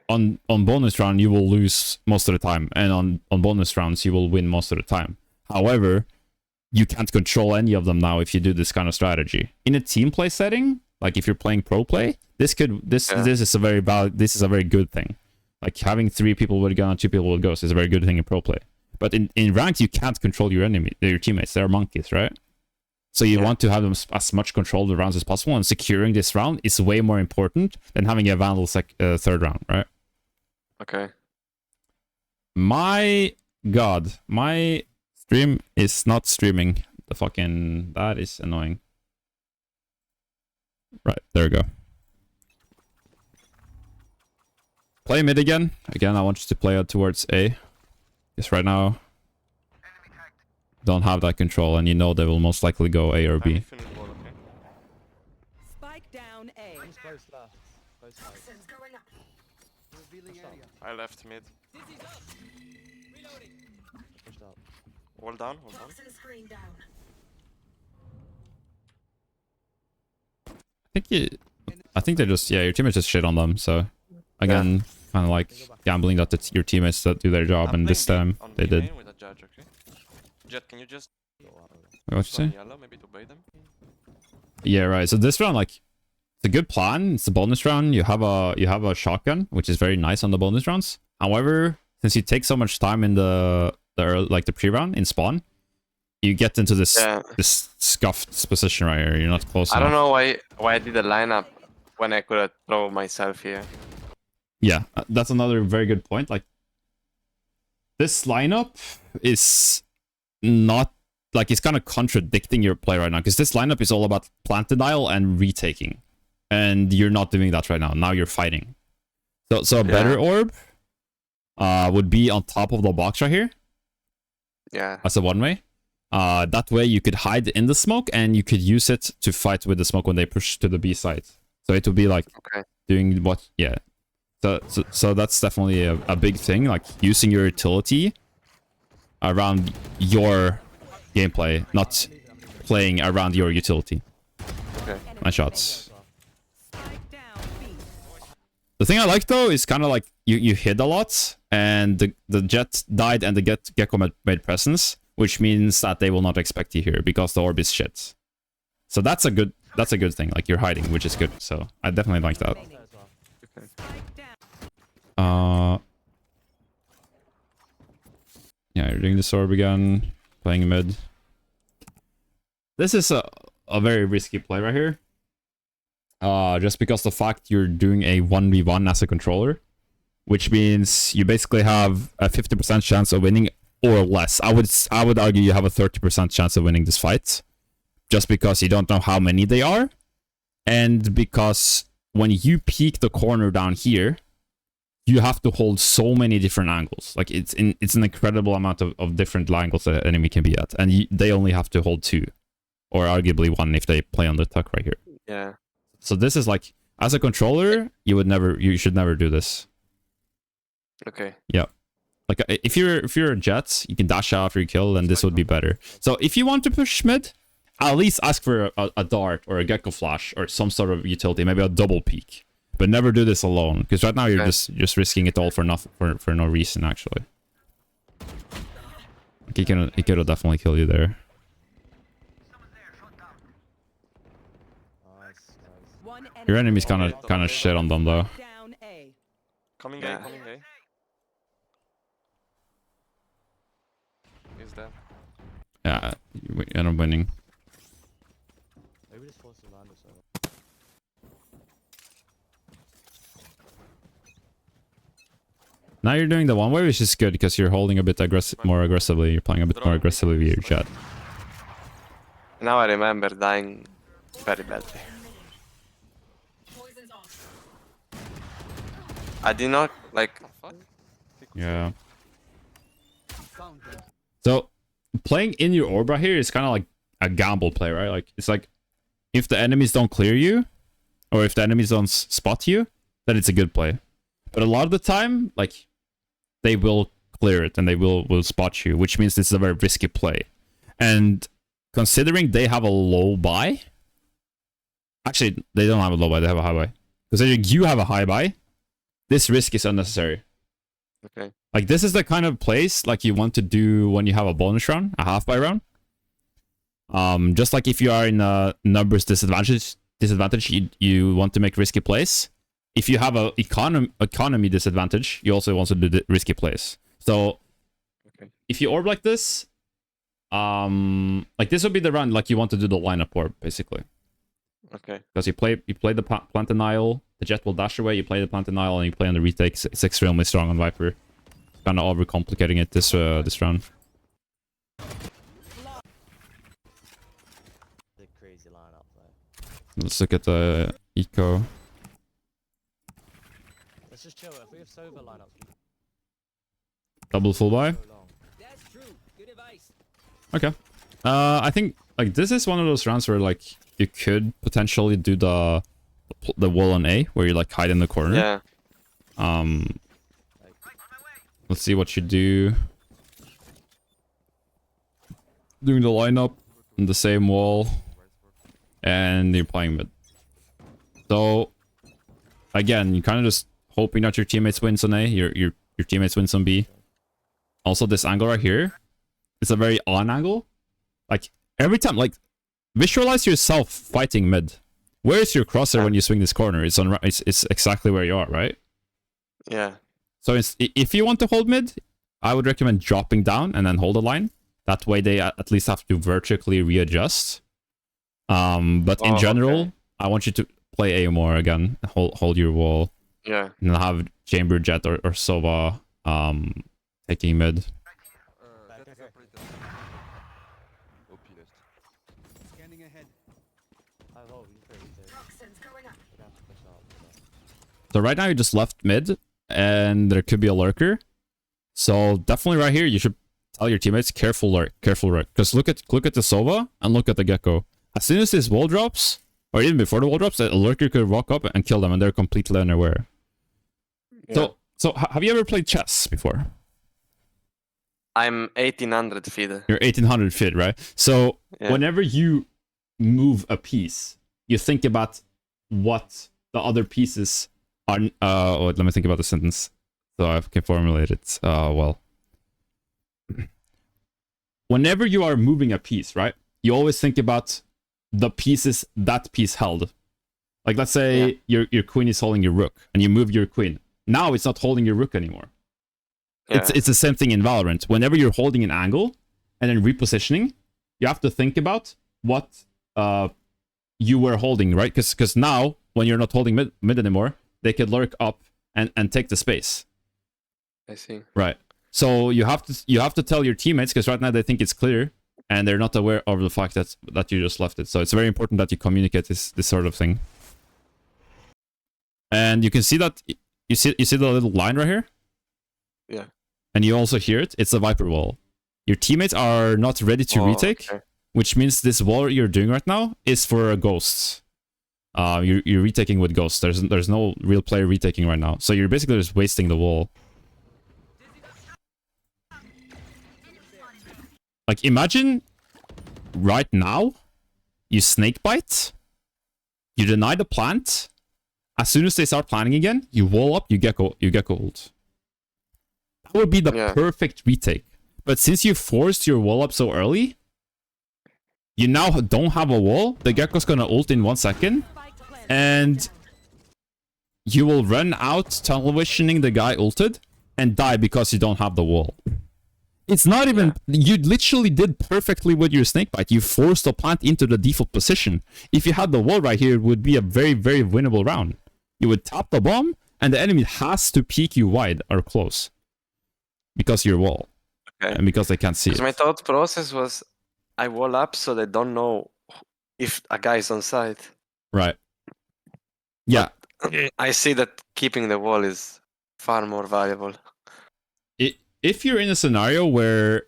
on bonus round you will lose most of the time, and on bonus rounds you will win most of the time. However, you can't control any of them now if you do this kind of strategy. In a team play setting, like if you're playing pro play, this is a very good thing. Like, having 3 people with a gun and 2 people with ghosts is a very good thing in pro play. But in ranked, you can't control your teammates. They're monkeys, right? So you want to have them as much control of the rounds as possible, and securing this round is way more important than having a Vandal third round, right? Okay. My God, my stream is not streaming. That is annoying. Right, there we go. Play mid again. Again, I want you to play out towards A. Because right now, don't have that control, and you know they will most likely go A or B. Spike down A. I left mid. Wall down. I think they just, your teammates just shit on them, so again, kind of like gambling that it's your teammates that do their job, and this time they did. Jet, can you just What you say? yellow, maybe to bait them? Yeah, right. So this round, like, it's a good plan. It's a bonus round. You have a shotgun, which is very nice on the bonus rounds. However, since you take so much time in the pre-round in spawn, you get into this scuffed position right here. You're not close enough. I don't know why I did the lineup when I could have thrown myself here. Yeah, that's another very good point. Like, this lineup is not, like, it's kind of contradicting your play right now, because this lineup is all about plant denial and retaking, and you're not doing that right now. Now you're fighting. So a better orb would be on top of the box right here. Yeah. As a one-way. That way you could hide in the smoke, and you could use it to fight with the smoke when they push to the B side. So it would be like doing what, So that's definitely a big thing, like using your utility around your gameplay, not playing around your utility. Okay. Nice shots. The thing I like though is kind of like you hit a lot, and the jet died and the gecko made presence, which means that they will not expect you here because the orb is shit. So that's a good thing. Like, you're hiding, which is good. So I definitely like that. doing this orb again. Playing mid. This is a very risky play right here. Just because the fact you're doing a 1v1 as a controller, which means you basically have a 50% chance of winning or less. I would argue you have a 30% chance of winning this fight, just because you don't know how many they are, and because when you peek the corner down here, you have to hold so many different angles. Like it's an incredible amount of different angles that an enemy can be at, and they only have to hold 2, or arguably 1 if they play on the tuck right here. Yeah. So this is like, as a controller, you should never do this. Okay. Yeah. Like if you're a Jet, you can dash out after you kill, then this would be better. So if you want to push mid, at least ask for a dart or a gecko flash or some sort of utility, maybe a double peek. But never do this alone, because right now you're just risking it all for nothing, for no reason actually. Like he could have definitely killed you there. Your enemy's kind of shit on them though. Down A. Coming Yeah. A, coming A. Is that? Yeah, you end up winning. Maybe just force the land or so. Now you're doing the one way, which is good because you're holding a bit more aggressively. You're playing a bit more aggressively with your Jet. Now I remember dying very badly. I did not like. Fuck. Yeah. So playing in your orb right here is kind of like a gamble play, right? Like it's like if the enemies don't clear you, or if the enemies don't spot you, then it's a good play. But a lot of the time, like they will clear it and they will spot you, which means this is a very risky play. And considering they have a low buy, actually they don't have a low buy, they have a high buy. Considering you have a high buy, this risk is unnecessary. Okay. Like this is the kind of place like you want to do when you have a bonus round, a half buy round. Just like if you are in a numbers disadvantage, you want to make risky plays. If you have a economy disadvantage, you also want to do the risky plays. So if you orb like this would be the round like you want to do the lineup orb basically. Okay. Because you play the plant denial, the Jet will dash away, you play the plant denial, and you play on the retake. It's extremely strong on Viper. Kind of overcomplicating it this round. The crazy lineup there. Let's look at the eco. Let's just chill. If we have Sova lineups, we Double full buy. so long. That's true. Good advice. Okay. I think like this is one of those rounds where like you could potentially do the wall on A, where you like hide in the corner. Yeah. Let's see what you do. Doing the lineup in the same wall, and you're playing mid. So again, you're kind of just hoping that your teammates wins on A, your teammates wins on B. Also, this angle right here, it's a very on angle. Like every time, like visualize yourself fighting mid. Where is your crosshair when you swing this corner? It's on. It's exactly where you are, right? Yeah. So if you want to hold mid, I would recommend dropping down and then hold a line. That way they at least have to vertically readjust. But in general, I want you to play A more again. Hold your wall. Yeah. And then have Chamber, Jet, or Sova taking mid. Scanning ahead. I will. He's pretty good. We're gonna have to push out. So right now you just left mid, and there could be a lurker. So definitely right here, you should tell your teammates, careful lurk. Because look at the Sova and look at the Gecko. As soon as this wall drops, or even before the wall drops, a lurker could walk up and kill them, and they're completely unaware. Yeah. So have you ever played chess before? I'm 1800 feet. You're 1800 feet, right? So Yeah. whenever you move a piece, you think about what the other pieces are. Let me think about the sentence so I can formulate it well. Whenever you are moving a piece, right? You always think about the pieces that piece held. Like let's say your queen is holding your rook, and you move your queen. Now it's not holding your rook anymore. It's the same thing in Valorant. Whenever you're holding an angle and then repositioning, you have to think about what you were holding, right? Because now, when you're not holding mid anymore, they could lurk up and take the space. I see. Right. So you have to tell your teammates, because right now they think it's clear and they're not aware of the fact that you just left it. So it's very important that you communicate this sort of thing. And you can see that you see the little line right here? Yeah. And you also hear it. It's a VIPER wall. Your teammates are not ready to retake, okay. which means this wall you're doing right now is for ghosts. You're retaking with ghosts. There's no real player retaking right now. So you're basically just wasting the wall. Like, imagine right now you snakebite, you deny the plant. As soon as they start planting again, you wall up, you gecko ult. That would be the perfect retake. But since you forced your wall up so early, you now don't have a wall. The gecko's gonna ult in 1 second, and you will run out televisioning the guy ulted and die because you don't have the wall. It's not even... You literally did perfectly with your snakebite. You forced the plant into the default position. If you had the wall right here, it would be a very, very winnable round. You would tap the bomb, and the enemy has to peek you wide or close. Because your wall. Okay. And because they can't see it. My thought process was, I wall up so they don't know if a guy is on site. Right. Yeah. But I see that keeping the wall is far more valuable. If you're in a scenario where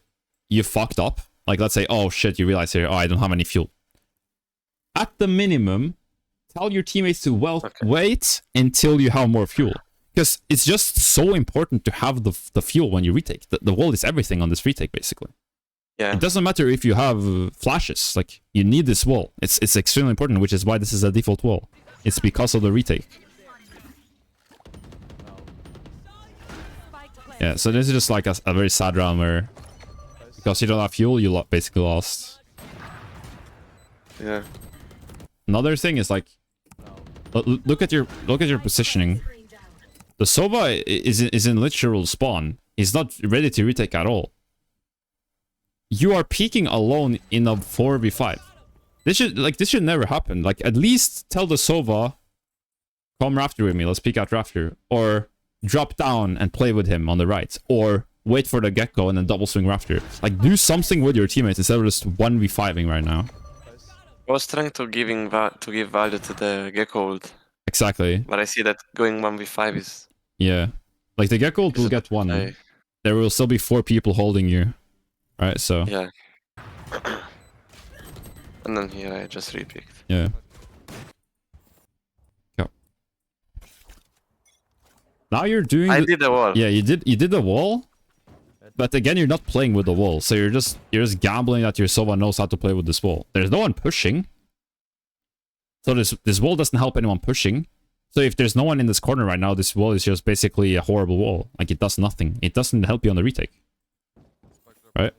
you fucked up, like let's say, oh shit, you realize here, oh, I don't have any fuel. At the minimum, tell your teammates to wait until you have more fuel. Because it's just so important to have the fuel when you retake. The wall is everything on this retake, basically. Yeah. It doesn't matter if you have flashes. Like, you need this wall. It's extremely important, which is why this is a default wall. It's because of the retake. Yeah, so this is just like a very sad round where, because you don't have fuel, you basically lost. Yeah. Another thing is like, look at your positioning. The Sova is in literal spawn. He's not ready to retake at all. You are peeking alone in a 4v5. This should never happen. Like, at least tell the Sova, come rafter with me, let's peek out rafter, or drop down and play with him on the right, or wait for the gecko and then double swing rafter. Like, do something with your teammates instead of just 1v5ing right now. I was trying to give value to the gecko ult. Exactly. But I see that going 1v5 is... Yeah. Like, the gecko ult will get one. There will still be 4 people holding you. Right, so... Yeah. And then here I just repicked. Yeah. Now you're doing... I did the wall. Yeah, you did the wall. But again, you're not playing with the wall. So you're just gambling that your Sova knows how to play with this wall. There's no one pushing. So this wall doesn't help anyone pushing. So if there's no one in this corner right now, this wall is just basically a horrible wall. Like, it does nothing. It doesn't help you on the retake. Right?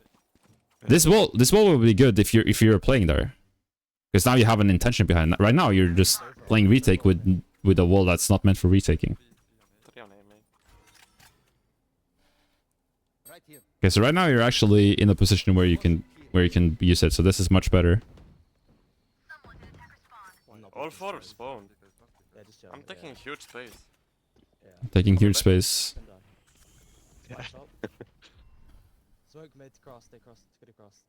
This wall will be good if you're playing there. Because now you have an intention behind that. Right now, you're just playing retake with a wall that's not meant for retaking. Okay, so right now you're actually in a position where you can use it, so this is much better. All 4 spawn. I'm taking huge space. Taking huge space. Yeah. Smoke mid, cross, stay cross, get across.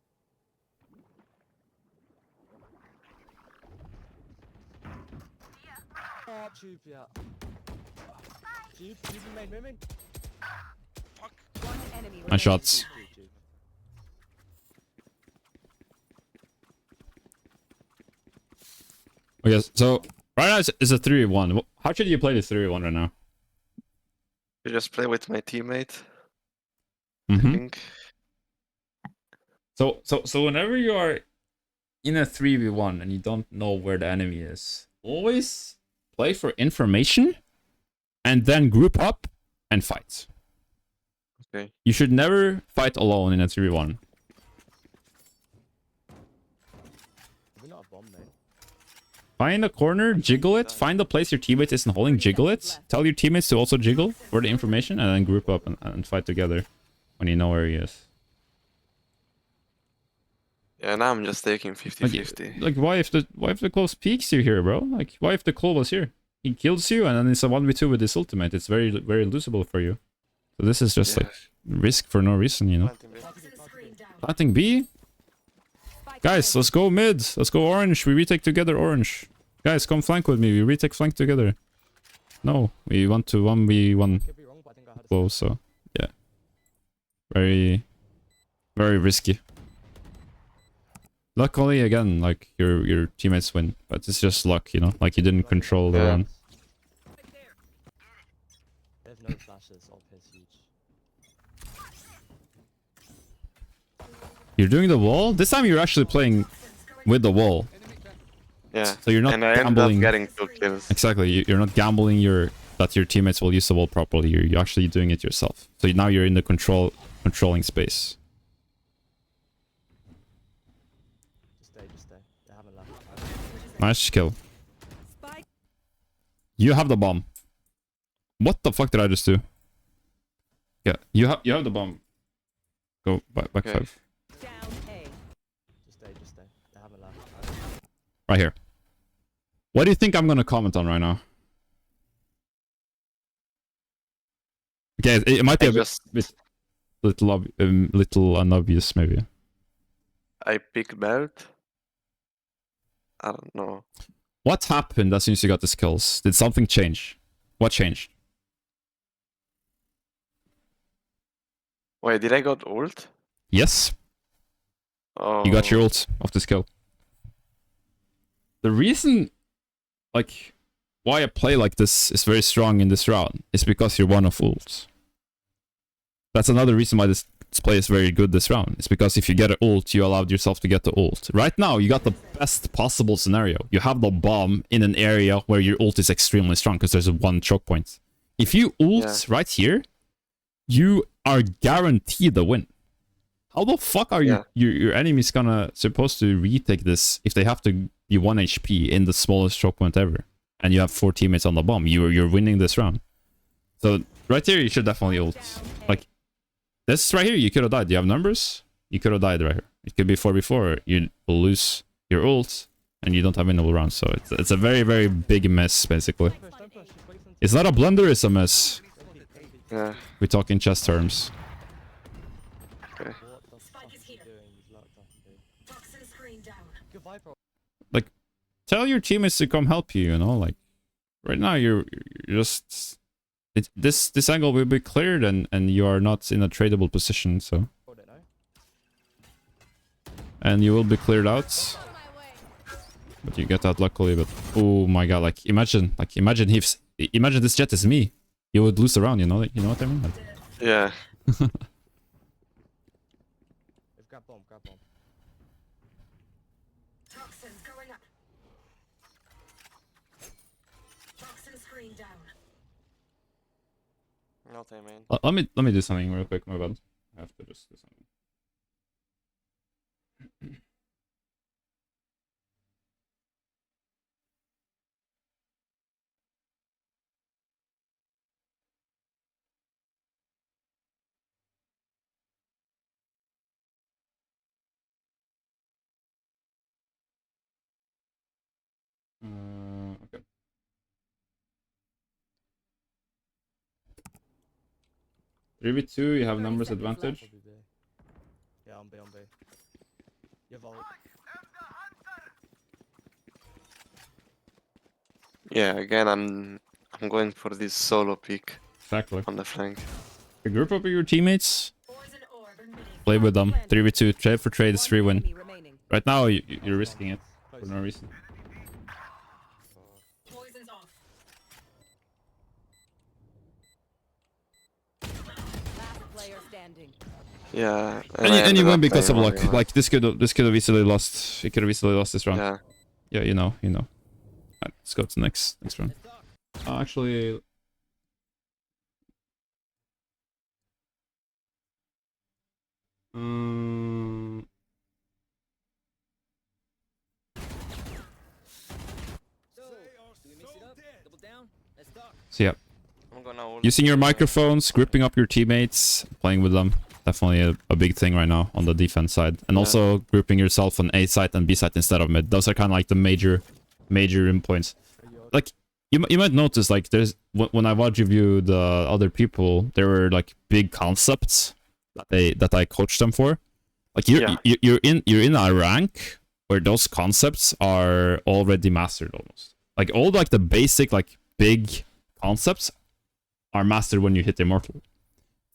Oh, tube, yeah. Tube, main. Nice shots. Okay, so right now it's a 3v1. How should you play this 3v1 right now? You just play with my teammate. I think. So whenever you are in a 3v1 and you don't know where the enemy is, always play for information and then group up and fight. Okay. You should never fight alone in a 3v1. We're not a bomb, mate. Find a corner, jiggle it. Find the place your teammate isn't holding, jiggle it. Tell your teammates to also jiggle for the information, and then group up and fight together when you know where he is. Yeah, now I'm just taking 50-50. Like why if the close peeks you here, bro? Like why if the claw was here? He kills you, and then it's a 1v2 with his ultimate. It's very losable for you. So this is just like risk for no reason, you know. Planting B. Guys, let's go mid. Let's go orange. We retake together orange. Guys, come flank with me. We retake flank together. No, we want to 1v1 Could be wrong, but I think I had a bow, so yeah. Very risky. Luckily, again, like your teammates win, but it's just luck, you know. Like you didn't control the run. They have no flashes of his huge. You're doing the wall? This time you're actually playing with the wall. Yeah. So you're not and I ended gambling. up getting 2 kills. Exactly. You're not gambling that your teammates will use the wall properly. You're actually doing it yourself. So now you're in the controlling space. Just stay. They haven't left. Nice kill. You have the bomb. What the fuck did I just do? Yeah, you have the bomb. Go back Okay. 5. Just stay. They haven't left. Right here. What do you think I'm gonna comment on right now? Okay, it might be a bit little unobvious, maybe. I pick belt. I don't know. What happened as soon as you got the skills? Did something change? What changed? Wait, did I got ult? Yes, Oh. you got your ult off the skill. The reason, like, why a play like this is very strong in this round is because you're one of ults. That's another reason why this play is very good this round. It's because if you get an ult, you allowed yourself to get the ult. Right now, you got the best possible scenario. You have the bomb in an area where your ult is extremely strong because there's one choke point. If you ult right here, you are guaranteed the win. How the fuck are your enemies supposed to retake this if they have to be 1 HP in the smallest choke point ever? And you have 4 teammates on the bomb. You're winning this round. So right here, you should definitely ult. Like, this right here, you could have died. You have numbers? You could have died right here. It could be 4v4. You will lose your ult, and you don't have winnable rounds. So it's a very big mess, basically. Don't push. Just wait for them to It's not a blunder, it's a mess. Yeah. We talk in chess terms. Okay. what the fuck is he doing? He's locked up, dude. Good Viper. Like, tell your teammates to come help you, you know? Like, right now, you're just... This angle will be cleared, and you are not in a tradable position, so... Hold it, no? And you will be cleared out. But you get out luckily, but... Oh my god, like, imagine this jet is me. You would lose the round, you know what I mean? Like, Yeah. They've grab bomb. Toxins going up. Toxin screen down. No time, man. let me do something real quick, my bad. I have to just do something. Okay. Three v two, you have numbers advantage. Probably B. Yeah, on B. You have ult. Yeah, again, I'm going for this solo pick Exactly. on the flank. A group up with your teammates. Poison orb emitting. Play with them. 3v2. Trade for trade is 3 win. Enemy remaining. Right now, you're risking it for no reason. Poison's off. Last player standing. Yeah. And you win because of luck. Like, this could have easily lost. You could have easily lost this round. Yeah. Yeah, you know. Alright, let's go to the next round. Actually... So yeah, I'm gonna ult. using your microphones, gripping up your teammates, playing with them. Definitely a big thing right now on the defense side. And also grouping yourself on A side and B side instead of mid. Those are kind of like the major endpoints. Like, you might notice, like, there's when I watch review the other people, there were like big concepts that I coached them for. Like you're in a rank where those concepts are already mastered almost. Like all like the basic like big concepts are mastered when you hit Immortal.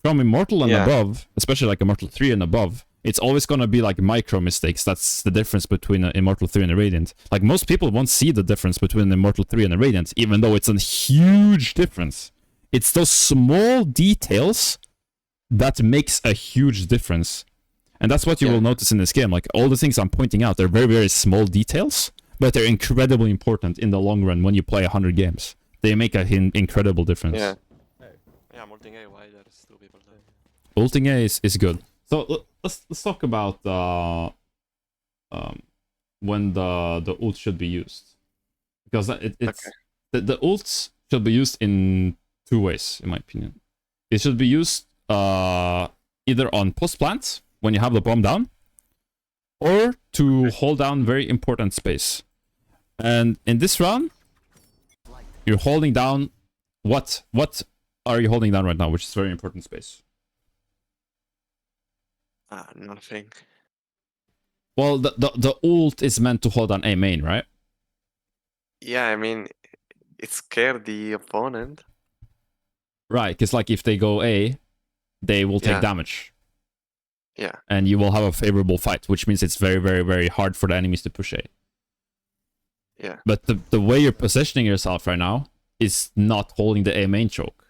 From Immortal and above, especially like Immortal 3 and above, it's always gonna be like micro mistakes. That's the difference between Immortal 3 and a Radiant. Like most people won't see the difference between Immortal 3 and a Radiant, even though it's a huge difference. It's those small details that makes a huge difference. And that's what you will notice in this game. Like all the things I'm pointing out, they're very, very small details, but they're incredibly important in the long run when you play 100 games. They make an incredible difference. Yeah, I'm ulting A. Why there's two people there? Ulting A is good. So let's talk about when the ult should be used, because the ults should be used in two ways, in my opinion. It should be used either on post plant when you have the bomb down, or to hold down very important space. And in this round, you're holding down what are you holding down right now, which is very important space? Nothing. Well, the ult is meant to hold on A main, right? Yeah, I mean, it scared the opponent. Right, because like if they go A, they will take damage. Yeah. And you will have a favorable fight, which means it's very, very, very hard for the enemies to push A. Yeah. But the way you're positioning yourself right now is not holding the A main choke.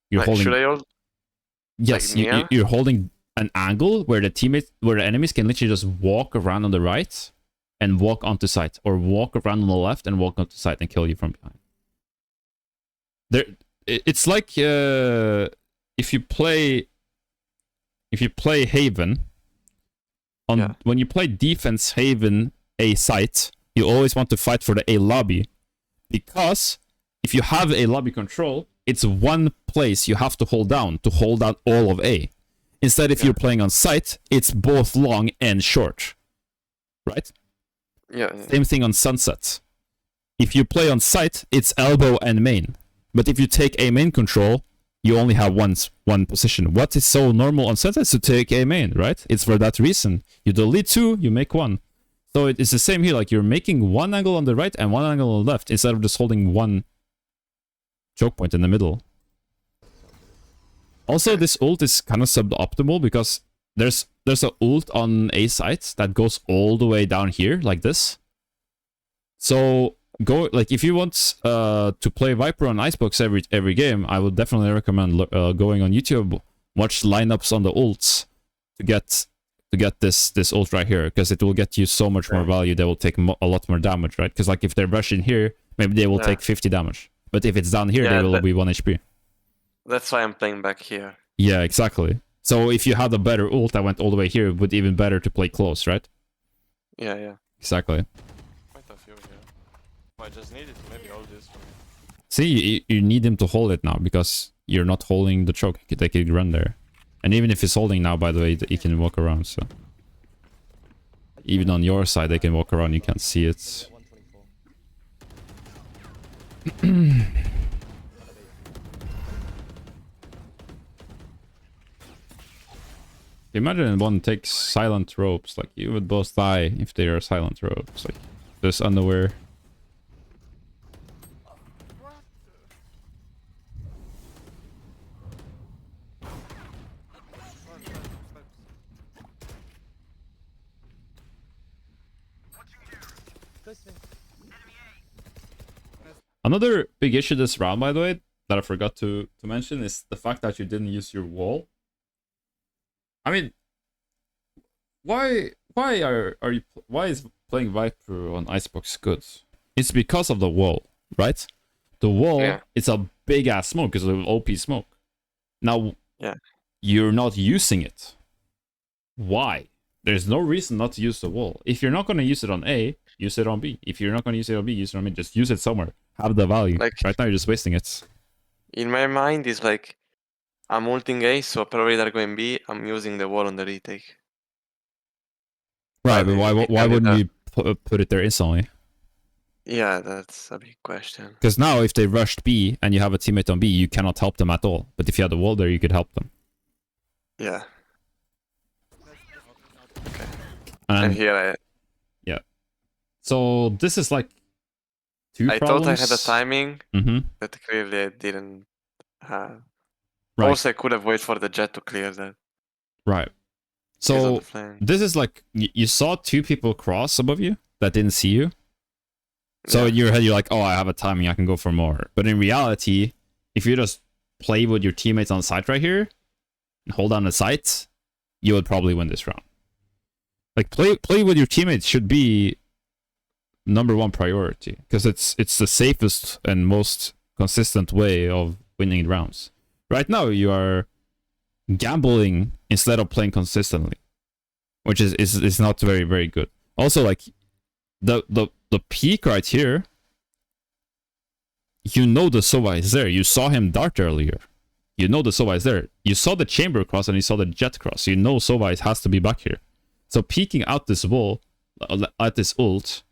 You're holding. Should I hold? Yes, like you're holding an angle where the enemies can literally just walk around on the right and walk onto site, or walk around on the left and walk onto site and kill you from behind. It's like if you play Haven when you play defense Haven A site, you always want to fight for the A lobby, because if you have A lobby control, it's one place you have to hold down all of A. Instead, if you're playing on site, it's both long and short, right? Yeah. Same thing on Sunset. If you play on site, it's elbow and main. But if you take A main control, you only have one position. What is so normal on Sunset is to take A main, right? It's for that reason. You delete two, you make one. So it's the same here. Like you're making one angle on the right and one angle on the left, instead of just holding one choke point in the middle. Also, this ult is kind of suboptimal because there's a ult on A site that goes all the way down here like this. So if you want to play Viper on Icebox every game, I would definitely recommend going on YouTube, watch lineups on the ults to get this ult right here, because it will get you so much more value. They will take a lot more damage, right? Because like if they rush in here, maybe they will take 50 damage. But if it's down here, they will be 1 HP. That's why I'm playing back here. Yeah, exactly. So if you had a better ult that went all the way here, it would be even better to play close, right? Yeah. Exactly. Quite a few here. I just needed to maybe hold this for me. See, you need him to hold it now, because you're not holding the choke. They could run there. And even if he's holding now, by the way, he can walk around, so... Even on your side, they can walk around, you can't see it. Imagine one takes silent ropes, like you would both die if they are silent ropes, like this underwear. Another big issue this round, by the way, that I forgot to mention is the fact that you didn't use your wall. I mean, why is playing Viper on Icebox good? It's because of the wall, right? The wall, it's a big ass smoke because of OP smoke. Now, you're not using it. Why? There's no reason not to use the wall. If you're not going to use it on A, use it on B. If you're not going to use it on B, use it on B. Just use it somewhere. have the value. Like Right now, you're just wasting it. in my mind, it's like I'm ulting A, so probably they're going B. I'm using the wall on the retake. Right, but why wouldn't you put it there instantly? Yeah, that's a big question. Because now, if they rushed B and you have a teammate on B, you cannot help them at all. But if you had a wall there, you could help them. Yeah. Okay. And here yeah. So this is like two I problems. thought I had a timing, Mm-hmm. but clearly I didn't have. Right. Also, I could have waited for the jet to clear that. Right. He's on So the flank. this is like you saw two people cross above you that didn't see you. So Yeah. in your head, you're like, oh, I have a timing, I can go for more. But in reality, if you just play with your teammates on site right here, and hold down the site, you would probably win this round. Like, play with your teammates should be #1 priority. Because it's the safest and most consistent way of winning rounds. Right now, you are gambling instead of playing consistently. Which is not very, very good. Also, like, the peak right here, you know the Sova is there. You saw him dart earlier. You know the Sova is there. You saw the chamber cross and you saw the jet cross. You know Sova has to be back here. So peeking out this wall, at this ult,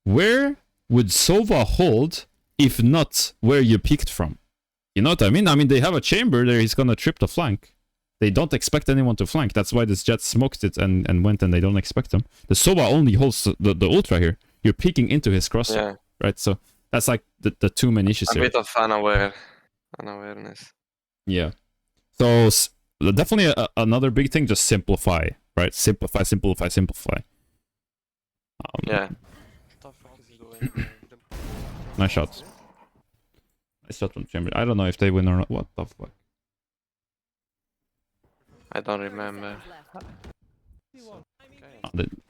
where would Sova hold if not where you peeked from? You know what I mean? I mean, they have a chamber there. He's going to trip the flank. They don't expect anyone to flank. That's why this jet smoked it and went, and they don't expect him. The Sova only holds the ult right here. You're peeking into his cross, right? So that's like the two main issues here. A bit of unawareness. Yeah. So definitely another big thing, just simplify, right? Simplify. Yeah. Nice shot. Nice shot from chamber. I don't know if they win or not. What the fuck? I don't remember. Oh,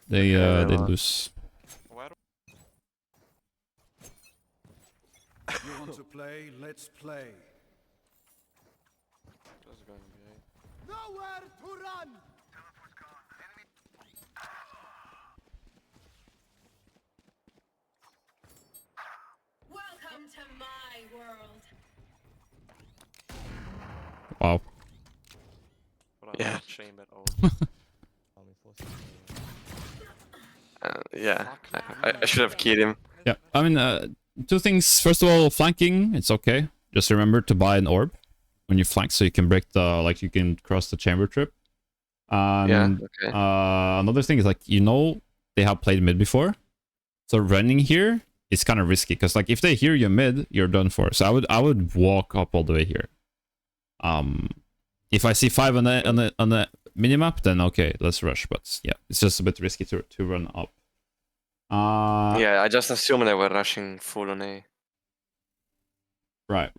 they lose. You want to play? Let's play. Nowhere to run. Welcome to my world. Wow. Yeah. Yeah. I should have killed him. Yeah. I mean, two things. First of all, flanking, it's okay. Just remember to buy an orb when you flank, so you can break the, like, you can cross the chamber trip. And okay. Another thing is, like, you know, they have played mid before, so running here is kind of risky, because, like, if they hear you mid, you're done for. So I would walk up all the way here. If I see 5 on the minimap, then okay, let's rush. But yeah, it's just a bit risky to run up. Yeah, I just assumed they were rushing full on A. Right.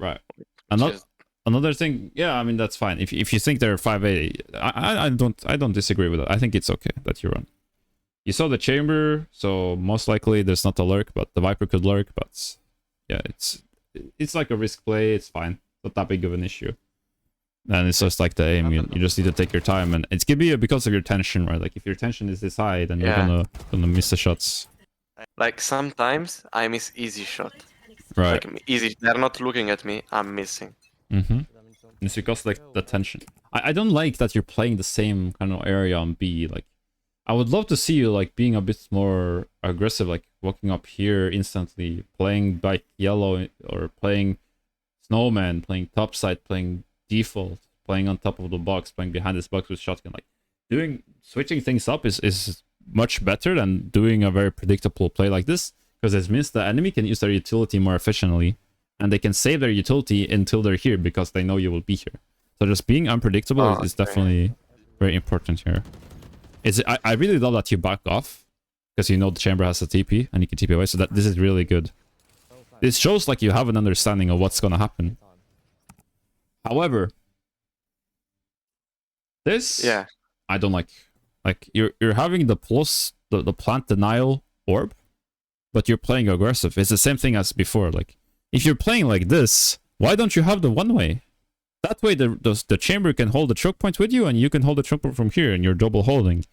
Another thing, yeah, I mean, that's fine. If you think they're 5A, I don't disagray with that. I think it's okay that you run. You saw the chamber, so most likely there's not a lurk, but the Viper could lurk. But yeah, it's like a risk play. It's fine. Not that big of an issue. And it's just like the aim. You just need to take your time, and it could be because of your tension, right? Like, if your tension is this high, then you're gonna miss the shots. Like, sometimes I miss easy shot. Right. Like, easy. They're not looking at me. I'm missing. Mm-hmm. It's because, like, the tension. I don't like that you're playing the same kind of area on B. Like, I would love to see you, like, being a bit more aggressive, like walking up here instantly, playing back yellow, or playing snowman, playing topside, playing default, playing on top of the box, playing behind this box with shotgun. Like, switching things up is much better than doing a very predictable play like this, because it means the enemy can use their utility more efficiently, and they can save their utility until they're here because they know you will be here. So just being unpredictable is definitely very important here. I really love that you back off, because you know the chamber has a TP and you can TP away, so that this is really good. It shows like you have an understanding of what's gonna happen. However, this I don't like. Like, you're having the plant denial orb, but you're playing aggressive. It's the same thing as before. Like, if you're playing like this, why don't you have the one way? That way the chamber can hold the choke point with you, and you can hold the choke point from here, and you're double holding.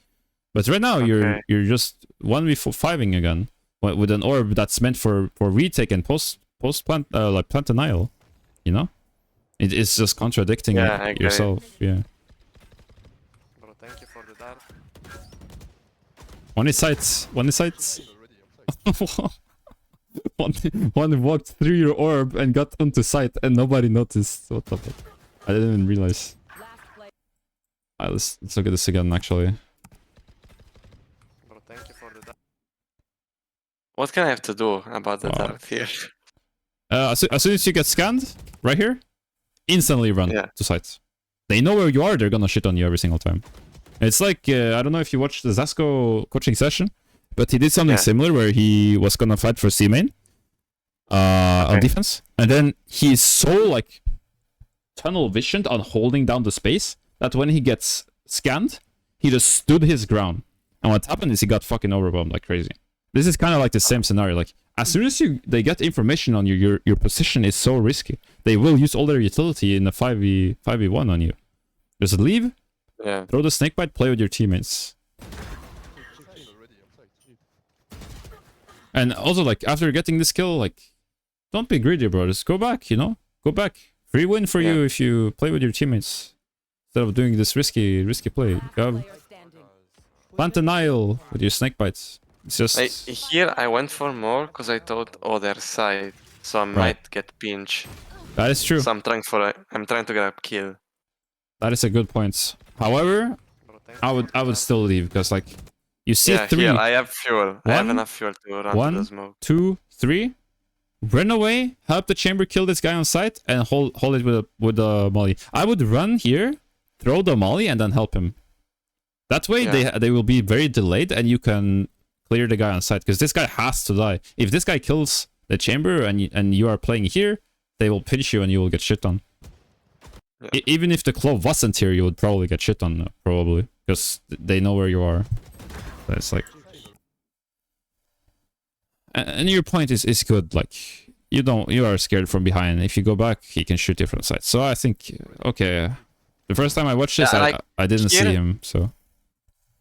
But right now you're just 1v5ing again. with an orb that's meant for retake and post plant like plant denial, you know? It's just contradicting yourself. Yeah. Bro, thank you for the dart. One is sights. One is sights. one walked through your orb and got onto sight, and nobody noticed. What the fuck? I didn't even realize. Alright, let's look at this again. Actually, Bro, thank you for the dart. What can I have to do about the dart here? as soon as you get scanned, right here, instantly run to sight. They know where you are. They're gonna shit on you every single time. It's like I don't know if you watched the Zasco coaching session, but he did something similar where he was gonna fight for C main on defense, and then he's so like tunnel visioned on holding down the space that when he gets scanned, he just stood his ground. And what happened is he got fucking overwhelmed like crazy. This is kind of like the same scenario. Like as soon as they get information on you, your position is so risky. They will use all their utility in a 5v1 on you. Just leave. Yeah. Throw the snakebite, play with your teammates. And also, like, after getting this kill, like, don't be greedy, bro. Just go back, you know? Go back. Free win for you if you play with your teammates. Instead of doing this risky play. You have plant denial with your snakebites. It's just... Like, here I went for more because I thought other side. So I might get pinch. That is true. So I'm trying to get a kill. That is a good point. However, I would still leave because like you see three. Here, I have fuel. I have enough fuel to run to the smoke. 2, 3. Run away, help the chamber kill this guy on sight, and hold it with the molly. I would run here, throw the molly, and then help him. That way they will be very delayed, and you can clear the guy on sight because this guy has to die. If this guy kills the chamber and you are playing here, they will pinch you and you will get shit on. Yeah. Even if the clove wasn't here, you would probably get shit on, probably, because they know where you are. But it's like, and your point is good. Like you are scared from behind. If you go back, he can shoot you from the side. So I think the first time I watched this, I didn't see him. So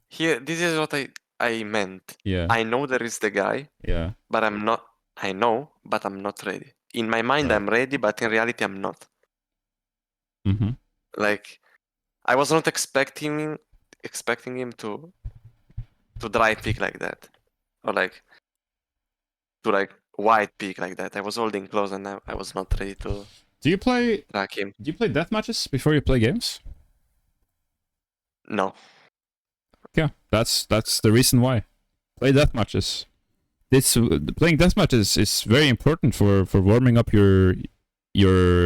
here, this is what I meant. Yeah, I know there is the guy. Yeah, but I'm not. I know, but I'm not ready. In my mind, I'm ready, but in reality, I'm not. Like, I was not expecting him to dry pick like that, or like to like wide pick like that. I was holding close and I was not ready to. Do you play track him? Do you play death matches before you play games? No. Yeah, that's the reason why. Play death matches. Playing death matches is very important for warming up your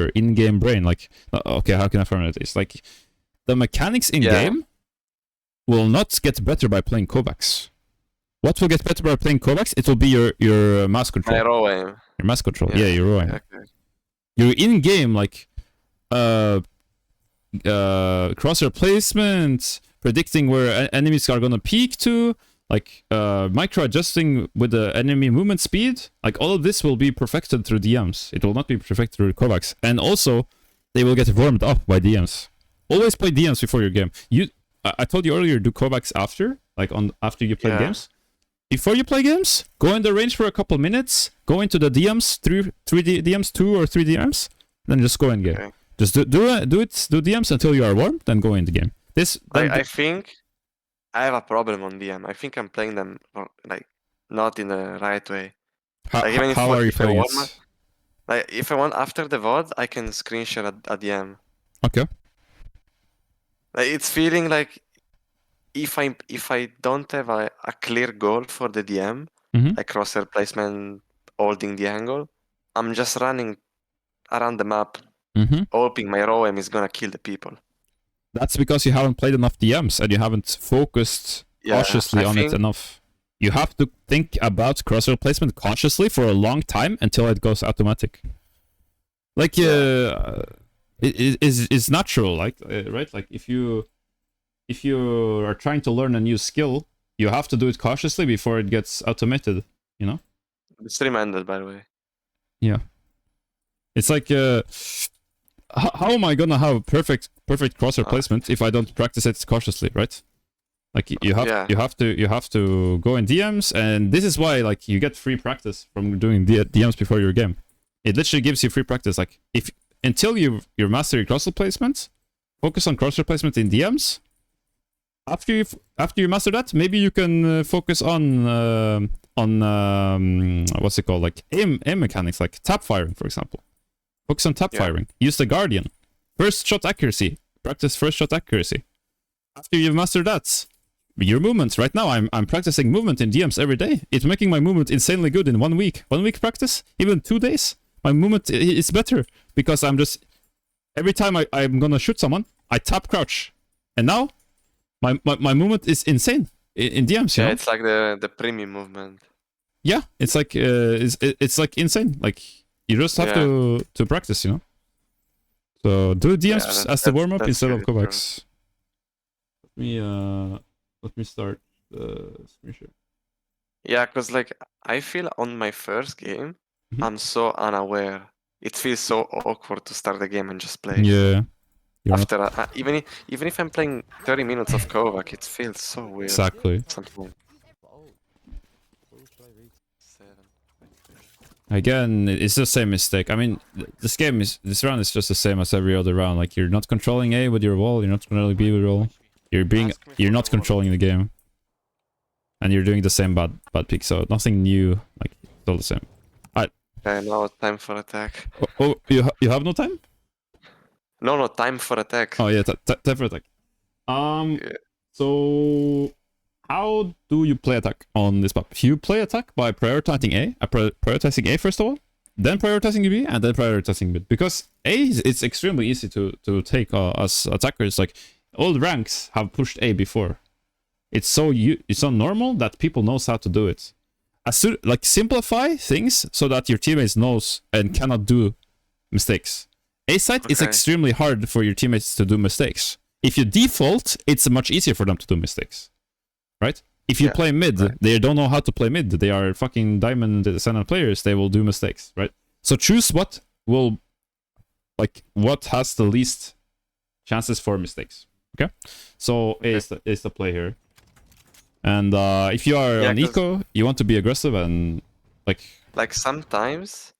in-game brain. Like, okay, how can I formulate this? Like, the mechanics in-game will not get better by playing Kovacs. What will get better by playing Kovacs? It will be your mouse control. My raw aim. Your mouse control. Yeah, your raw aim. Okay. Your in-game, like, crosshair placement, predicting where enemies are gonna peek to, like micro-adjusting with the enemy movement speed, like all of this will be perfected through DMs. It will not be perfected through Kovacs. And also, they will get warmed up by DMs. Always play DMs before your game. I told you earlier, do Kovacs after you play games. Before you play games, go in the range for a couple minutes, go into the DMs, 3 DMs, 2 or 3 DMs, then just go in game. Okay. Just do DMs until you are warm, then go in the game. I think I have a problem on DM. I think I'm playing them like not in the right way. How are you playing it? Like if I want after the VOD, I can screenshot a DM. Okay. Like it's feeling like if I don't have a clear goal for the DM, like crosshair placement, holding the angle, I'm just running around the map, hoping my raw aim is gonna kill the people. That's because you haven't played enough DMs and you haven't focused cautiously on it enough. You have to think about crosshair placement consciously for a long time until it goes automatic. Like, it's natural, like, right? Like, if you are trying to learn a new skill, you have to do it cautiously before it gets automated, you know? The stream ended, by the way. Yeah. It's like, how am I gonna have perfect crosshair placement if I don't practice it cautiously, right? Like you have to go in DMs, and this is why like you get free practice from doing DMs before your game. It literally gives you free practice. Like until you master your crosshair placement, focus on crosshair placement in DMs. After you master that, maybe you can focus on what's it called, like aim mechanics, like tap firing, for example. Focus on tap firing. Use the Guardian. First shot accuracy. Practice first shot accuracy. After you've mastered that, your movements. Right now, I'm practicing movement in DMs every day. It's making my movement insanely good in 1 week. 1 week practice, even 2 days, my movement is better because I'm just every time I'm gonna shoot someone, I tap crouch, and now my movement is insane in DMs. You know? It's like the premium movement. Yeah, it's like it's like insane. Like you just have to practice, you know. So do DMs as the warm up instead of Kovacs. Let me start the screen share. Yeah, because like I feel on my first game, I'm so unaware. It feels so awkward to start the game and just play. Yeah. After even if I'm playing 30 minutes of Kovac, it feels so weird. Exactly. Something. Again, it's the same mistake. I mean, this round is just the same as every other round. Like you're not controlling A with your wall, you're not controlling B with your wall. You're not controlling the game, and you're doing the same bad pick. So nothing new. Like it's all the same. Okay, now time for attack. Oh, you have no time? No, time for attack. Oh yeah, time for attack. So how do you play attack on this map? You play attack by prioritizing A first of all, then prioritizing B, and then prioritizing mid. Because A it's extremely easy to take as attackers. Like all ranks have pushed A before. It's so normal that people knows how to do it. Like simplify things so that your teammates knows and cannot do mistakes. A site is extremely hard for your teammates to do mistakes. If you default, it's much easier for them to do mistakes, right? If you play mid, they don't know how to play mid. They are fucking diamond Ascendant players. They will do mistakes, right? So choose what has the least chances for mistakes. Okay, so A is the play here. And if you are on eco, you want to be aggressive and like sometimes,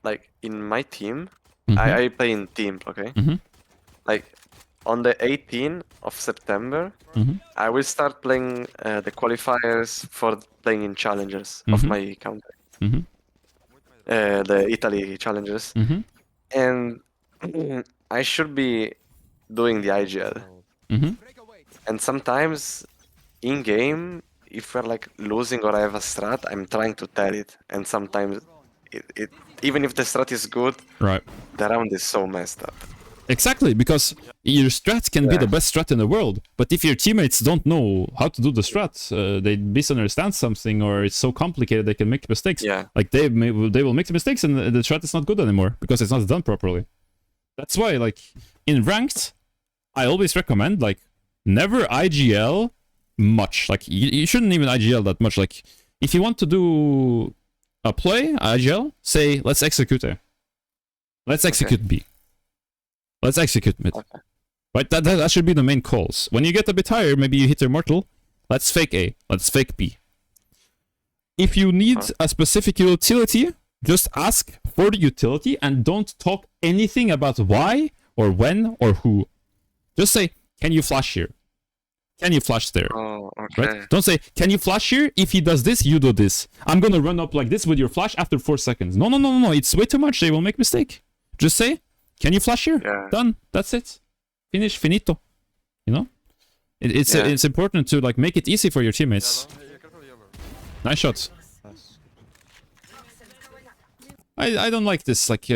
like in my team, I play in team, okay? Like on the 18th of September, I will start playing the qualifiers for playing in challengers of my country, the Italy challengers, and I should be doing the IGL, and sometimes in game, if we're like losing or I have a strat, I'm trying to tell it, and sometimes it even if the strat is good, right, the round is so messed up. Exactly, because your strat can be the best strat in the world, but if your teammates don't know how to do the strat, they misunderstand something, or it's so complicated they can make mistakes. Like they will make mistakes, and the strat is not good anymore because it's not done properly. That's why, like in ranked, I always recommend like never IGL much. Like you shouldn't even IGL that much. Like if you want to do a play IGL, say let's execute A, let's execute B, let's execute mid. Right, that should be the main calls. When you get a bit higher, maybe you hit your mortal, let's fake A, let's fake B. If you need a specific utility, just ask for the utility and don't talk anything about why or when or who. Just say, can you flash here? Can you flash there? Right? Don't say, can you flash here? If he does this, you do this. I'm gonna run up like this with your flash after 4 seconds. No. It's way too much. They will make mistake. Just say, can you flash here? Done. That's it. Finish. Finito. You know? It's important to like make it easy for your teammates. Nice shots. I don't like this. Like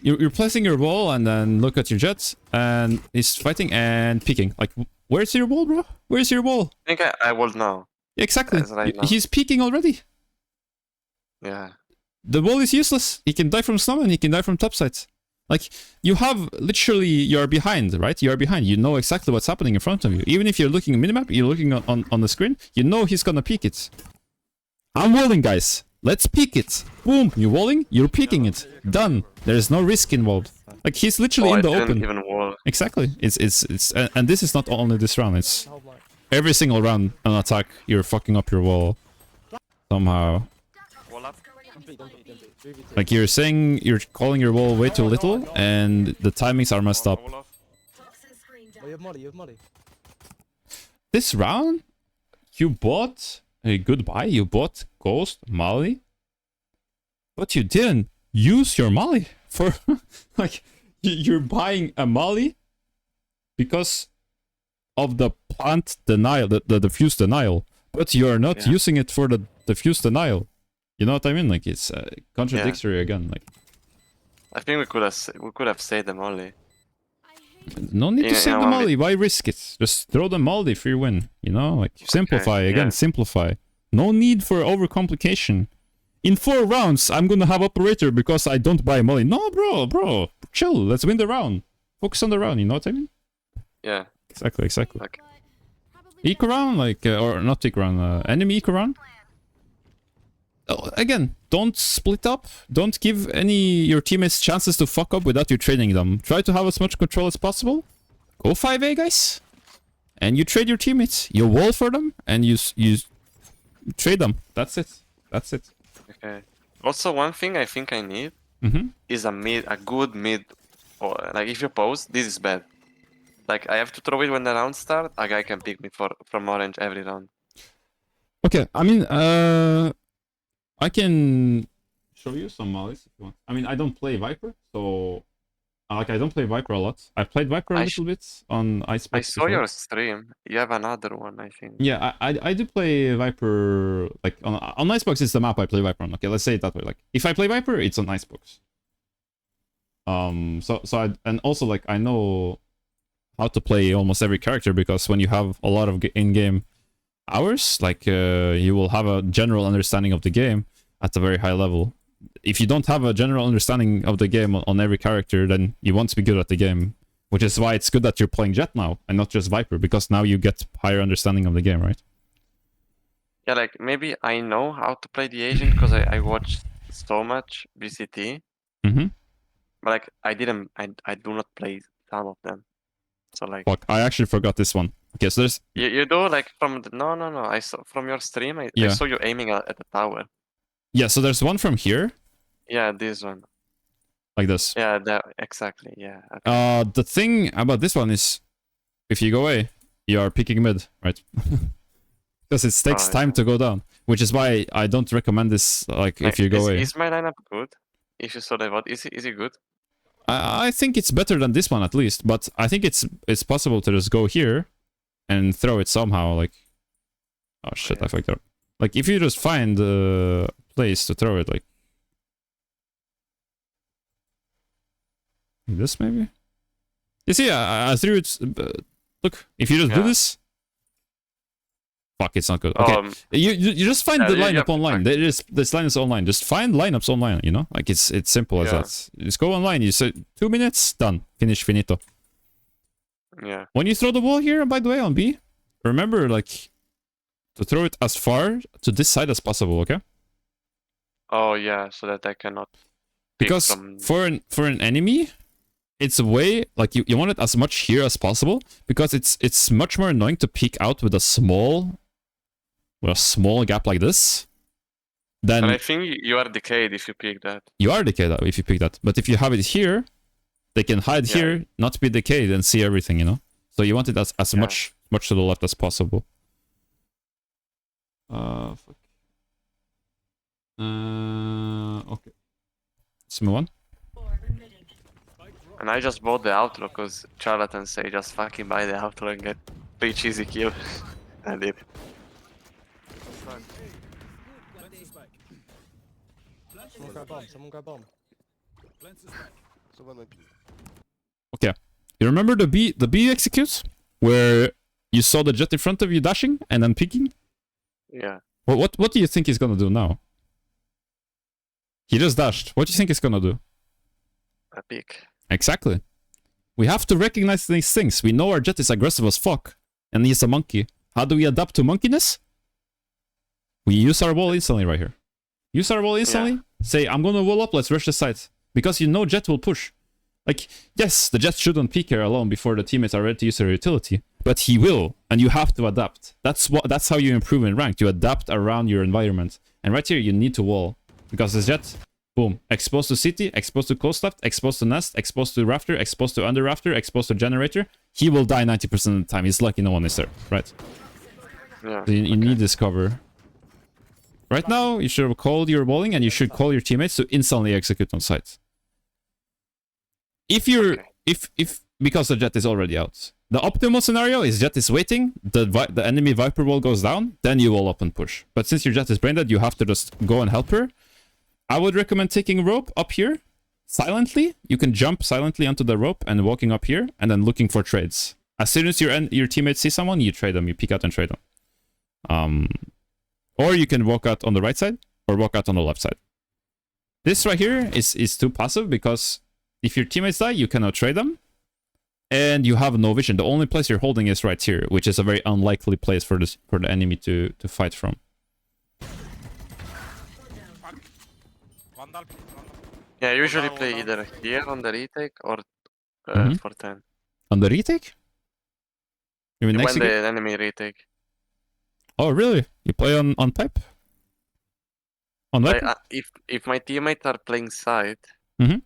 you're placing your wall and then look at your jets and he's fighting and peeking. Like, where's your wall, bro? Where's your wall? I think I walled now. Exactly. He's peeking already. Yeah. The wall is useless. He can die from snow and he can die from topsides. Like, you have literally, you're behind, right? You are behind. You know exactly what's happening in front of you. Even if you're looking at minimap, you're looking on the screen, you know he's gonna peek it. I'm walling, guys. Let's peek it. Boom. You're walling, you're peeking it. Done. There's no risk involved. Like, he's literally in the open. Even wall. Exactly. It's and this is not only this round. It's every single round an attack, you're fucking up your wall somehow. Wall up. Don't beat. 3v2. Like you're saying, you're calling your wall way too little, and the timings are messed up. Wall off. Oh, you have Molly. This round, you bought a goodbye. You bought Ghost Molly, but you didn't use your Molly for like you're buying a Molly because of the plant denial, the diffuse denial, but you are not using it for the diffuse denial. You know what I mean? Like it's contradictory again. Like I think we could have saved them only. no need to save the one Molly. Why risk it? Just throw the Molly for your win. You know, like simplify again. Simplify. No need for overcomplication. In 4 rounds, I'm gonna have operator because I don't buy Molly. No, bro, chill. Let's win the round. Focus on the round. You know what I mean? Yeah. Exactly. Okay. Eco round, like or not eco round. Enemy eco round. Oh, again, don't split up. Don't give your teammates chances to fuck up without you training them. Try to have as much control as possible. Go 5A, guys, and you trade your teammates. You wall for them, and you trade them. That's it. Okay. Also, one thing I think I need is a good mid. Or like if you pose, this is bad. Like I have to throw it when the round start. A guy can pick me from orange every round. Okay, I mean, I can show you some mollies if you want. I mean, I don't play Viper, so like I don't play Viper a lot. I played Viper a little bit on Icebox. I saw your stream. You have another one, I think. Yeah, I do play Viper like on Icebox. It's the map I play Viper on. Okay, let's say it that way. Like if I play Viper, it's on Icebox. And also like I know how to play almost every character because when you have a lot of in-game hours, like you will have a general understanding of the game at a very high level. If you don't have a general understanding of the game on every character, then you won't be good at the game, which is why it's good that you're playing Jett now and not just Viper, because now you get higher understanding of the game, right? Yeah, like maybe I know how to play the Asian because I watched so much VCT. But like I do not play some of them. So like fuck, I actually forgot this one. Okay, so there's you do like from the no I saw from your stream I saw you aiming at the tower. Yeah, so there's one from here. Yeah, this one. Like this. Yeah, that exactly. Yeah. Okay. The thing about this one is, if you go away, you are picking mid, right? Because it takes time to go down, which is why I don't recommend this. Like if you go away. Is my lineup good? If you saw that, what is it good? I think it's better than this one at least, but I think it's possible to just go here and throw it somehow. Like, oh shit, I fucked up. Like if you just find a place to throw it, like this maybe. You see, I threw it. Look, if you just do this. Fuck, it's not good. Okay, you just find the lineup online. This line is online. Just find lineups online. You know, like it's simple as that. Just go online. You say 2 minutes, done, finish, finito. Yeah. When you throw the wall here, by the way, on B, remember like to throw it as far to this side as possible. Okay. Oh yeah, so that I cannot. Because for an enemy, it's a way like you want it as much here as possible because it's much more annoying to peek out with a small gap like this. Then and I think you are decayed if you pick that. You are decayed if you pick that. But if you have it here, they can hide here, not be decayed, and see everything, you know? So you want it as much to the left as possible. Fuck. Okay. Let's move on. And I just bought the outlaw because charlatans say just fucking buy the outlaw and get 3 cheesy kills. I did. Someone grab bomb. Okay. You remember the B executes? Where you saw the Jett in front of you dashing and then peeking? Yeah. What do you think he's gonna do now? He just dashed. What do you think he's gonna do? A peek. Exactly. We have to recognize these things. We know our Jett is aggressive as fuck. And he's a monkey. How do we adapt to monkeyness? We use our wall instantly right here. Use our wall instantly. Yeah. Say, I'm gonna wall up, let's rush the site. Because you know Jett will push. Like, yes, the Jett shouldn't peek here alone before the teammates are ready to use their utility. But he will, and you have to adapt. That's how you improve in ranked. You adapt around your environment. And right here, you need to wall. Because the Jet, boom, exposed to city, exposed to close left, exposed to nest, exposed to rafter, exposed to under rafter, exposed to generator. He will die 90% of the time. He's lucky no one is there, right? Yeah. So you need this cover. Right now, you should have called your walling, and you should call your teammates to instantly execute on site. If you're, because the Jet is already out. The optimal scenario is Jet is waiting, the enemy Viper wall goes down, then you wall up and push. But since your Jet is brain dead, you have to just go and help her. I would recommend taking rope up here, silently. You can jump silently onto the rope and walking up here, and then looking for trades. As soon as your teammates see someone, you trade them, you peek out and trade them. Or you can walk out on the right side, or walk out on the left side. This right here is too passive, because if your teammates die, you cannot trade them. And you have no vision. The only place you're holding is right here, which is a very unlikely place for the enemy to fight from. Yeah, I usually play either here on the retake or for 10. On the retake? You mean next when the game? enemy retake. Oh, really? You play on pipe? On Like, Viper? if my teammates are playing side, Mhm.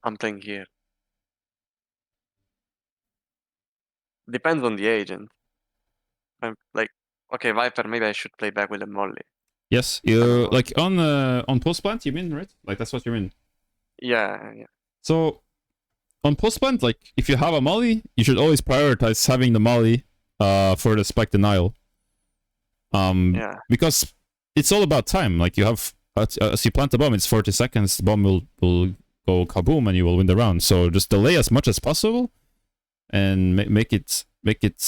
I'm playing here. Depends on the agent. I'm like, okay, Viper, maybe I should play back with a molly. Yes, you like on post plant, you mean, right? Like that's what you mean. Yeah. So on post plant, like if you have a molly, you should always prioritize having the molly for the spike denial. Because it's all about time. Like you have as you plant the bomb, it's 40 seconds. The bomb will go kaboom, and you will win the round. So just delay as much as possible, and make it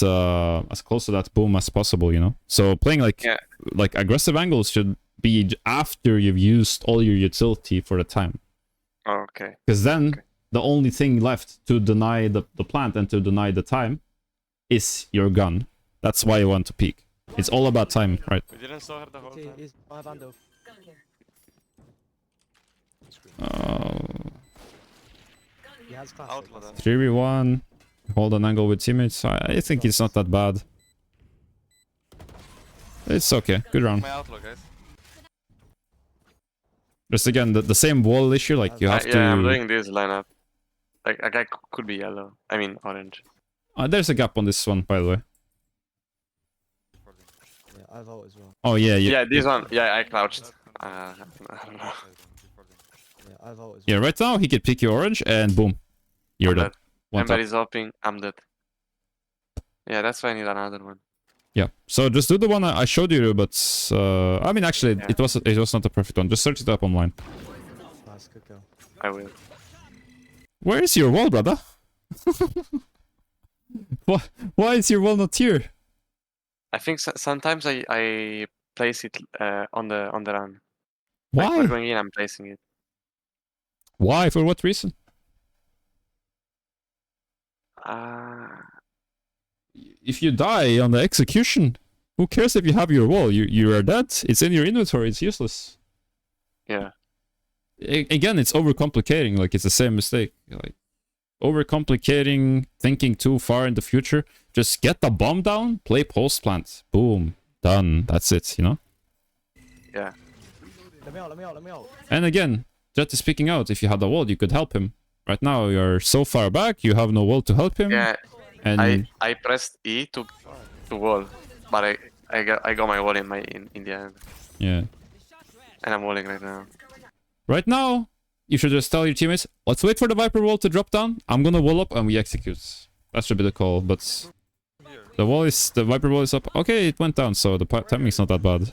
as close to that boom as possible. You know. So playing like aggressive angles should be after you've used all your utility for the time. Oh, okay. Because then the only thing left to deny the plant and to deny the time is your gun. That's why you want to peek. It's all about time, right? We didn't saw her the whole time. He's my vandal. He has classic. Outlaw them. 3v1. Hold an angle with teammates. I think it's not that bad. It's okay. Good round. My outlaw, guys. Just again, the same wall issue. Like you have to. Yeah, I'm doing this lineup. Like a guy could be yellow. I mean orange. There's a gap on this one, by the way. Yeah, I vote as well. Oh yeah, Yeah, this one. Yeah, I crouched. I don't know. Yeah, I vote as well. Yeah, right now he could pick your orange and boom, you're dead. One Ember tap. is hopping. I'm dead. Yeah, that's why I need another one. Yeah. So just do the one I showed you, but I mean actually Yeah. it was not the perfect one. Just search it up online. Nice, good go. I will. Where is your wall, brother? Why is your wall not here? I think sometimes I place it on the run. Why? Like we're going in, I'm placing it. Why? For what reason? If you die on the execution, who cares if you have your wall? You are dead. It's in your inventory. It's useless. Yeah. Again, it's overcomplicating. Like it's the same mistake. Like overcomplicating, thinking too far in the future. Just get the bomb down, play post plant. Boom, done. That's it. You know. Yeah. Let me out. And again, Jet is speaking out. If you had the wall, you could help him. Right now, you're so far back. You have no wall to help him. Yeah. And I pressed E to wall, but I got my wall in the end. yeah. And I'm walling right now. Right now, you should just tell your teammates, let's wait for the Viper wall to drop down. I'm gonna wall up and we execute. That should be the call, but the Viper wall is up. Okay, it went down, so the timing's not that bad.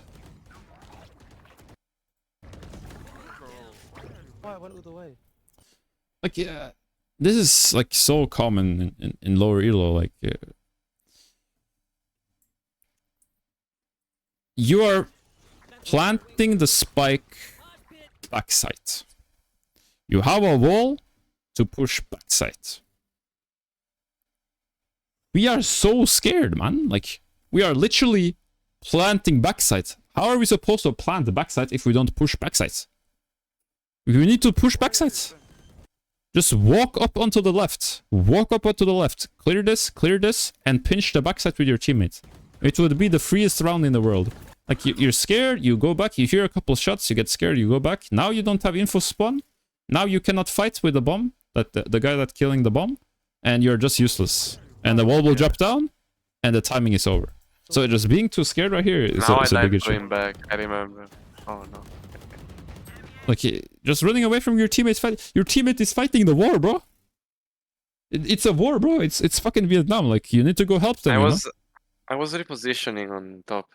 Why I went all the way? Like, yeah, this is like so common in lower elo. Like, you are planting the spike backside. You have a wall to push backside. We are so scared, man. Like, we are literally planting backside. How are we supposed to plant the backside if we don't push backside? We need to push backside. Just walk up onto the left. Walk up onto the left. Clear this, and pinch the backside with your teammates. It would be the freest round in the world. Like, you're scared, you go back, you hear a couple shots, you get scared, you go back. Now you don't have info spawn. Now you cannot fight with the bomb, that the guy that's killing the bomb, and you're just useless. And the wall will drop down, and the timing is over. So just being too scared right here is now a big issue. Going back, I remember. Oh no. Like, just running away from your teammates fight. Your teammate is fighting the war, bro. It's a war, bro. It's fucking Vietnam. Like, you need to go help them. I was repositioning on top.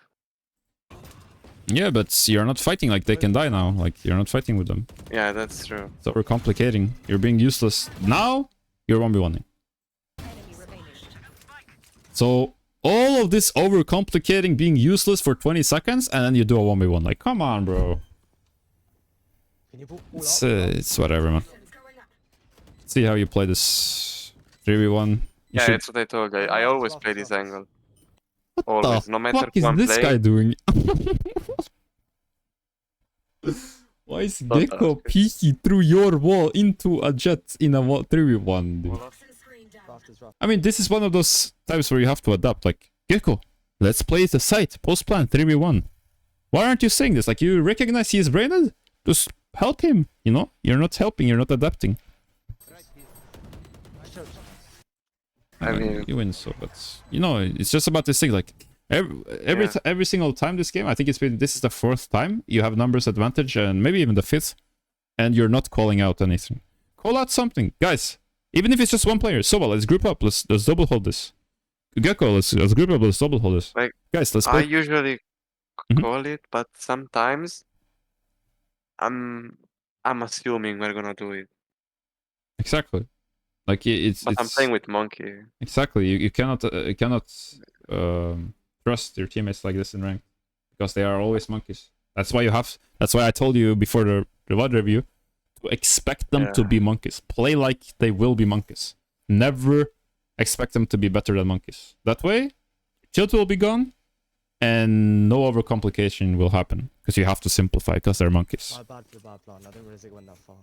Yeah, but you're not fighting. Like, they can die now. Like, you're not fighting with them. Yeah, that's true. So we're complicating. You're being useless. Now, you're 1v1ing. So, all of this overcomplicating, being useless for 20 seconds, and then you do a 1v1. Like, come on, bro. Can you pull up? It's whatever, man. See how you play this 3v1. Yeah, that's what I told you. I always play this angle. What Always, the no matter fuck is who this I'm guy playing. doing? Why is Gecko peeking through your wall into a jet in a 3v1, dude? I mean, this is one of those times where you have to adapt. Like, Gecko, let's play the site. Post plan 3v1. Why aren't you saying this? Like, you recognize he is brained? Just help him, you know? You're not helping, you're not adapting. I mean, you win, so, but you know, it's just about this thing. Like, every single time this game, I think this is the 4th time you have numbers advantage, and maybe even the 5th, and you're not calling out anything. Call out something, guys. Even if it's just one player. So well, let's group up. Let's double hold this. Gecko, let's group up. Let's double hold this. like, Guys, let's play. I usually call it, but sometimes I'm assuming we're gonna do it. Exactly. Like, it's. But I'm playing with Monkey. Exactly. You cannot trust your teammates like this in rank, because they are always monkeys. That's why you have. That's why I told you before the VOD review to expect them to be monkeys. Play like they will be monkeys. Never expect them to be better than monkeys. That way, tilt will be gone, and no overcomplication will happen, because you have to simplify, because they're monkeys. My bad for the bad plan. I didn't realize it went that far.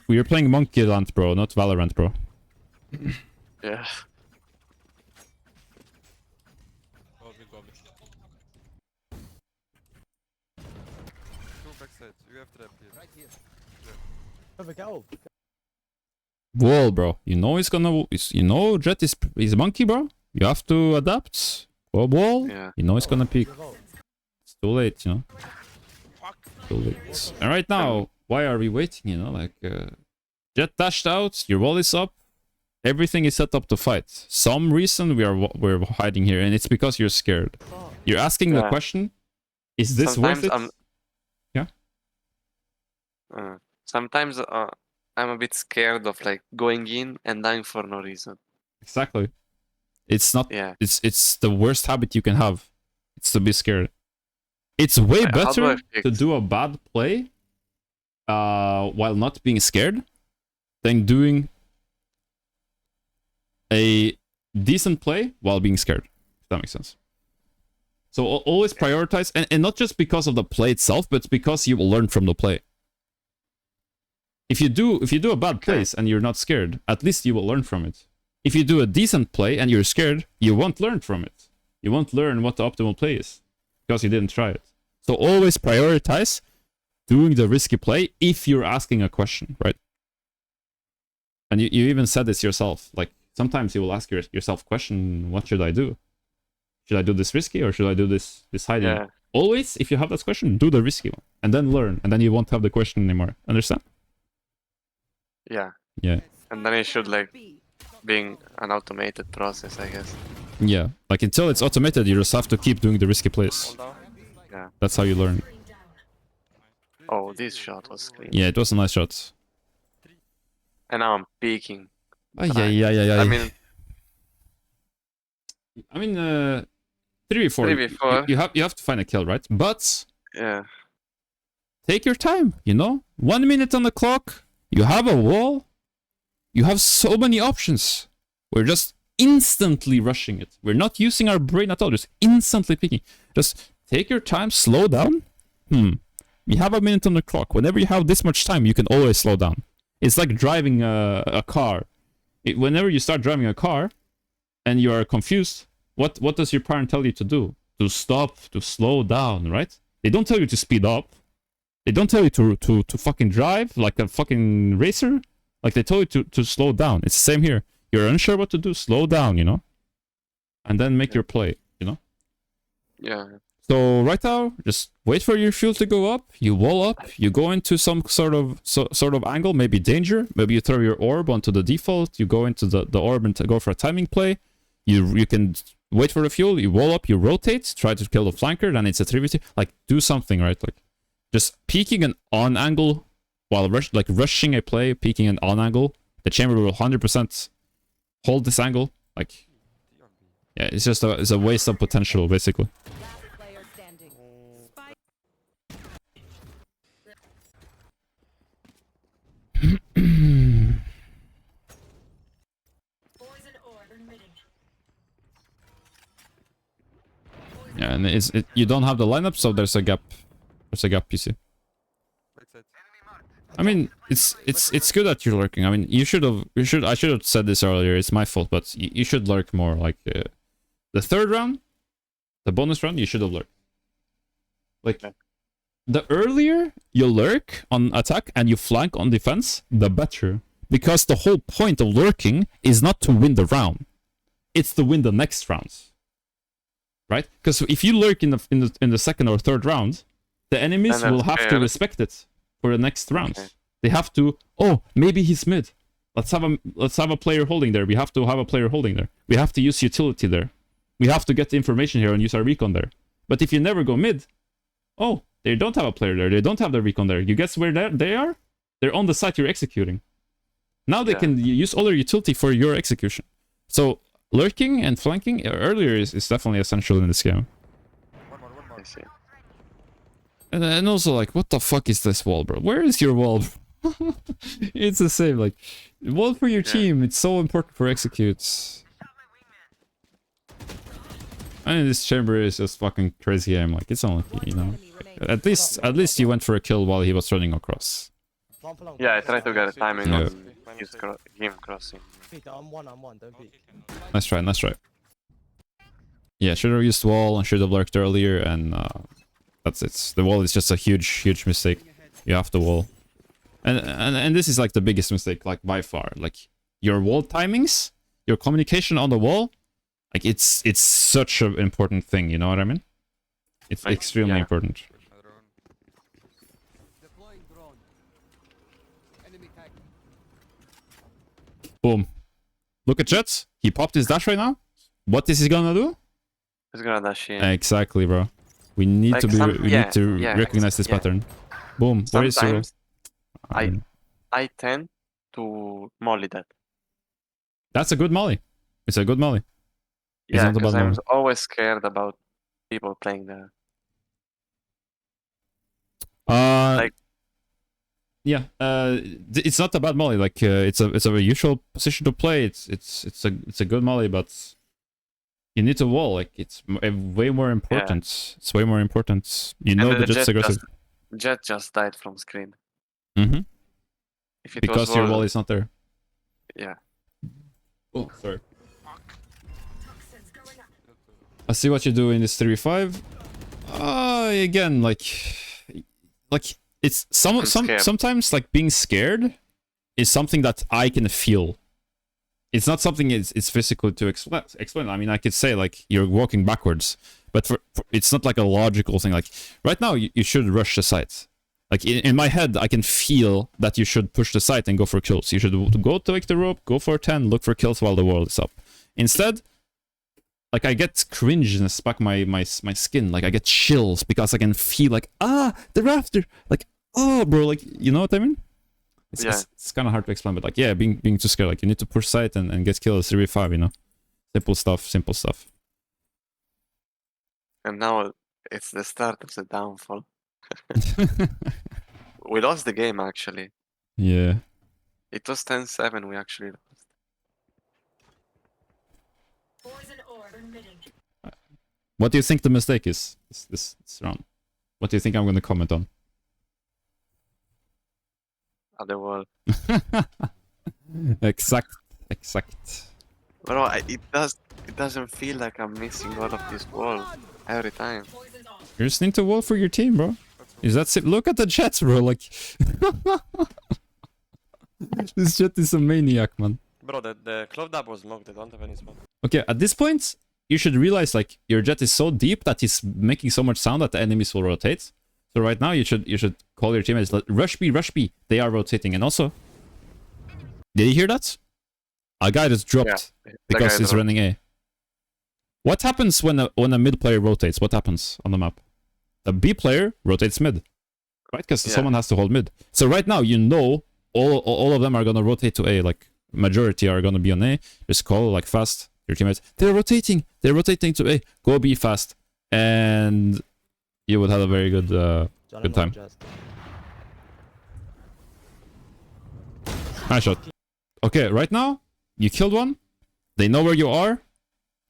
We're playing Monkey Land, bro, not Valorant, bro. Yeah. Perfect out. Wall, bro. You know he's gonna. You know Jet is monkey, bro. You have to adapt. Go wall. Yeah. You know he's gonna peek. It's too late, you know. Too late. And right now, why are we waiting? You know, like Jet dashed out. Your wall is up. Everything is set up to fight. Some reason we're hiding here, and it's because you're scared. You're asking the question: is this Sometimes worth it? Sometimes I'm a bit scared of like going in and dying for no reason. Exactly. It's not. Yeah. It's the worst habit you can have. It's to be scared. It's way better to do a bad play while not being scared than doing a decent play while being scared. If that makes sense. So always prioritize, and not just because of the play itself, but because you will learn from the play. If you do a bad place and you're not scared, at least you will learn from it. If you do a decent play and you're scared, you won't learn from it. You won't learn what the optimal play is, because you didn't try it. So always prioritize doing the risky play if you're asking a question, right? And you even said this yourself. Like, sometimes you will ask yourself question, what should I do? Should I do this risky or should I do this hiding? Yeah. Always, if you have that question, do the risky one. And then learn. And then you won't have the question anymore. Understand? Yeah. Yeah. And then it should like being an automated process, I guess. Yeah. Like, until it's automated, you just have to keep doing the risky plays. Yeah. That's how you learn. Oh, this shot was clean. Yeah, it was a nice shot. And now I'm peeking. Yeah. I mean, 3v4. 3v4. You have to find a kill, right? But Yeah. take your time, you know? 1 minute on the clock. You have a wall. You have so many options. We're just instantly rushing it. We're not using our brain at all. Just instantly picking. Just take your time. Slow down. You have a minute on the clock. Whenever you have this much time, you can always slow down. It's like driving a car. Whenever you start driving a car and you are confused, what does your parent tell you to do? To stop, to slow down, right? They don't tell you to speed up. They don't tell you to fucking drive like a fucking racer. Like they tell you to slow down. It's the same here. You're unsure what to do, slow down, you know? And then make your play, you know? Yeah. So right now, just wait for your fuel to go up, you wall up, you go into some sort of angle, maybe danger, maybe you throw your orb onto the default, you go into the orb and go for a timing play, you can wait for the fuel, you wall up, you rotate, try to kill the flanker, then it's a 3v2, like do something, right? Like just peeking an on angle while rushing a play, peeking an on angle, the chamber will 100% hold this angle, like yeah, it's just it's a waste of potential basically. Last player standing. Poison orb emitting. Yeah, and you don't have the lineup, so there's a gap. There's a gap, you see. I mean, it's good that you're lurking. I mean, I should have said this earlier. It's my fault, but you should lurk more. Like the third round, the bonus round, you should have lurked. Like the earlier you lurk on attack and you flank on defense, the better. Because the whole point of lurking is not to win the round; it's to win the next rounds. Right? Because if you lurk in the second or third round, the enemies will have to respect it for the next round. Okay. They have to. Oh, maybe he's mid. Let's have a player holding there. We have to have a player holding there. We have to use utility there. We have to get the information here and use our recon there. But if you never go mid, oh, they don't have a player there. They don't have their recon there. You guess where they are? They're on the site you're executing. Now they can use all their utility for your execution. So lurking and flanking earlier is definitely essential in this game. One more. I see. And also, like, what the fuck is this wall, bro? Where is your wall? It's the same, like, wall for your team. It's so important for executes. I mean, this chamber is just fucking crazy aim. Like, it's only, you know. At least you went for a kill while he was running across. Yeah, I tried to get a timing on him crossing. I'm one, don't peek. Nice try. Yeah, should have used wall and should have lurked earlier, and that's it. The wall is just a huge mistake. You have to wall. And this is like the biggest mistake, like by far. Like your wall timings, your communication on the wall, like it's such an important thing, you know what I mean? It's extremely important. Boom. Look at Jets. He popped his dash right now. What is he gonna do? He's gonna dash in. Exactly, bro. We need like to need to recognize this pattern. Boom. Where is your... I tend to molly that. That's a good molly. It's a good molly. Yeah, because I'm always scared about people playing there. Like, yeah, it's not a bad molly. Like it's a usual position to play. It's a good molly, but you need to wall. Like it's way more important. Yeah. It's way more important. You know the Jet's aggressive. Jet just died from screen. Mm-hmm. If it because was your wall is not there. Yeah. Oh, sorry. I see what you do in this 3v5. Again, like it's sometimes like being scared is something that I can feel. It's not something it's physical to explain. I mean, I could say like you're walking backwards, but for it's not like a logical thing. Like right now, you should rush the site. Like in my head, I can feel that you should push the site and go for kills. You should go to the rope, go for 10, look for kills while the wall is up. Instead, like I get cringiness back my skin. Like I get chills because I can feel like the rafter. Like bro, like you know what I mean? It's kind of hard to explain, but like being too scared. Like you need to push site and get kills 3v5. You know, simple stuff. And now it's the start of the downfall. We lost the game actually. Yeah. It was 10-7. We actually lost. What do you think the mistake is this round? What do you think I'm going to comment on? at the wall. Exact. Bro, it doesn't feel like I'm missing all of this wall every time. Poison's off. You just need to wall for your team, bro. Is that it? Look at the Jets, bro. Like, this Jet is a maniac, man. Bro, the clove dab was smoked. They don't have any smoke. Okay, at this point, you should realize like your Jet is so deep that it's making so much sound that the enemies will rotate. So right now, you should call your teammates, rush B. They are rotating, and also, did you hear that? A guy just dropped because he's running A. What happens when a mid player rotates? What happens on the map? The B player rotates mid, right? Because someone has to hold mid. So right now, you know, all of them are gonna rotate to A. Like majority are gonna be on A. Just call like fast your teammates. They're rotating to A. Go B fast, and you would have a very good good time. Nice shot. Okay, right now you killed one. They know where you are.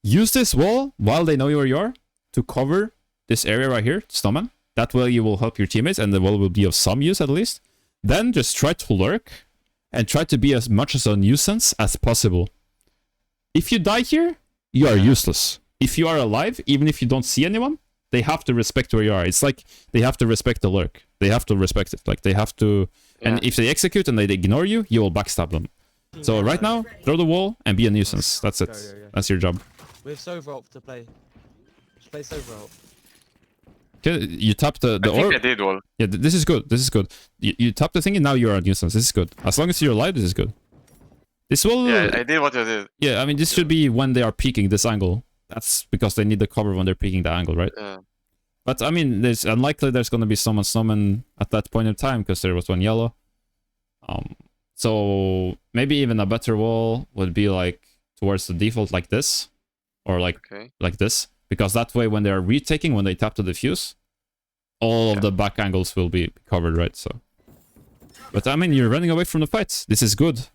Use this wall while they know where you are to cover this area right here, snowman. That way you will help your teammates and the wall will be of some use at least. Then just try to lurk and try to be as much as a nuisance as possible. If you die here, you are useless. If you are alive, even if you don't see anyone, they have to respect where you are. It's like they have to respect the lurk. They have to respect it. Like they have to... And if they execute and they ignore you, you will backstab them. So right now, throw the wall and be a nuisance. That's it. That's your job. We have Sova up to play. Just play Sova up. Okay, you tap the I think orb. I did wall. Yeah, this is good. This is good. You tap the thing and now you're a nuisance. This is good. As long as you're alive, this is good. This will... Yeah, I did what you did. Yeah, I mean, this should be when they are peeking this angle. That's because they need the cover when they're peeking the angle, right? Yeah. But, I mean, there's unlikely there's going to be someone snowman at that point in time because there was one yellow. So maybe even a better wall would be like towards the default like this. Or like this. Because that way when they are retaking, when they tap to defuse, all of the back angles will be covered, right? So, but I mean, you're running away from the fights. This is good.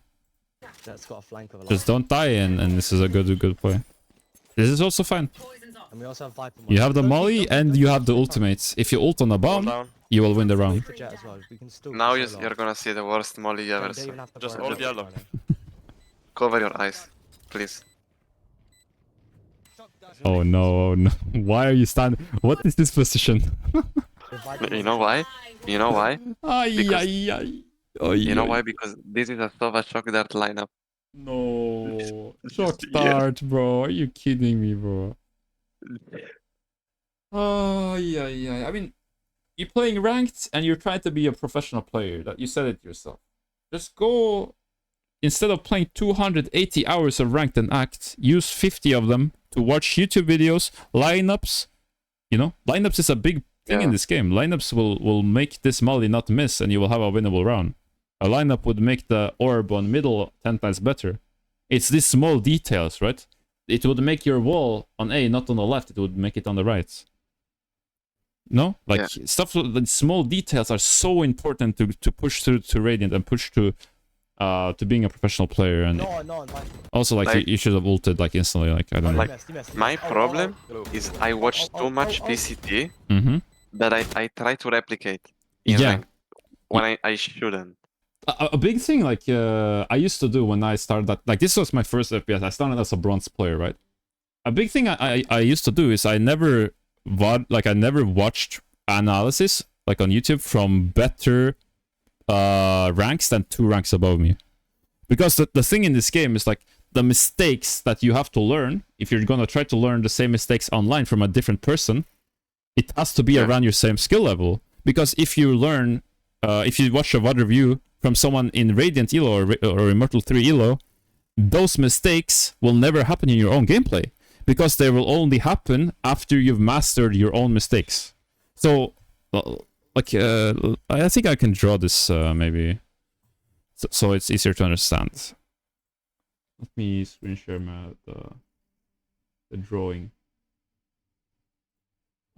That's got a flank of a Just don't die, and this is a good play. This is also fine. Poison's off. And we also have VIPER. You have the molly and you have the ultimates. If you ult on a bomb, you will win the round. The jet as well. We can still Now go so you're gonna see the worst molly you ever saw. Just hold yellow. Cover your eyes, please. Oh no, no. Why are you standing? What is this position? You know why? You know why? You know why? Because this is a Sova shock dart lineup. No. Shock dart, bro. Are you kidding me, bro? Oh, yeah. I mean, you're playing ranked and you're trying to be a professional player. That you said it yourself. Just go, instead of playing 280 hours of ranked and act, use 50 of them to watch YouTube videos, lineups. You know, lineups is a big thing in this game. Lineups will make this molly not miss and you will have a winnable round. A lineup would make the orb on middle 10 times better. It's these small details, right? It would make your wall on A, not on the left. It would make it on the right. No? Like, stuff, the small details are so important to push through to Radiant and push to being a professional player. And also, like you should have ulted, like, instantly. Like, I don't know. Like, my problem is I watch too much PCT that I try to replicate in rank when I shouldn't. A big thing, like, I used to do when I started that, like, this was my first FPS. I started as a bronze player, right? A big thing I used to do is I never watched analysis, like, on YouTube from better ranks than 2 ranks above me. Because the thing in this game is, like, the mistakes that you have to learn, if you're gonna try to learn the same mistakes online from a different person, it has to be around your same skill level. Because if you learn, if you watch a VOD review from someone in Radiant Elo or Immortal 3 Elo, those mistakes will never happen in your own gameplay. Because they will only happen after you've mastered your own mistakes. So, like, I think I can draw this, maybe, so it's easier to understand. Let me screen share the drawing.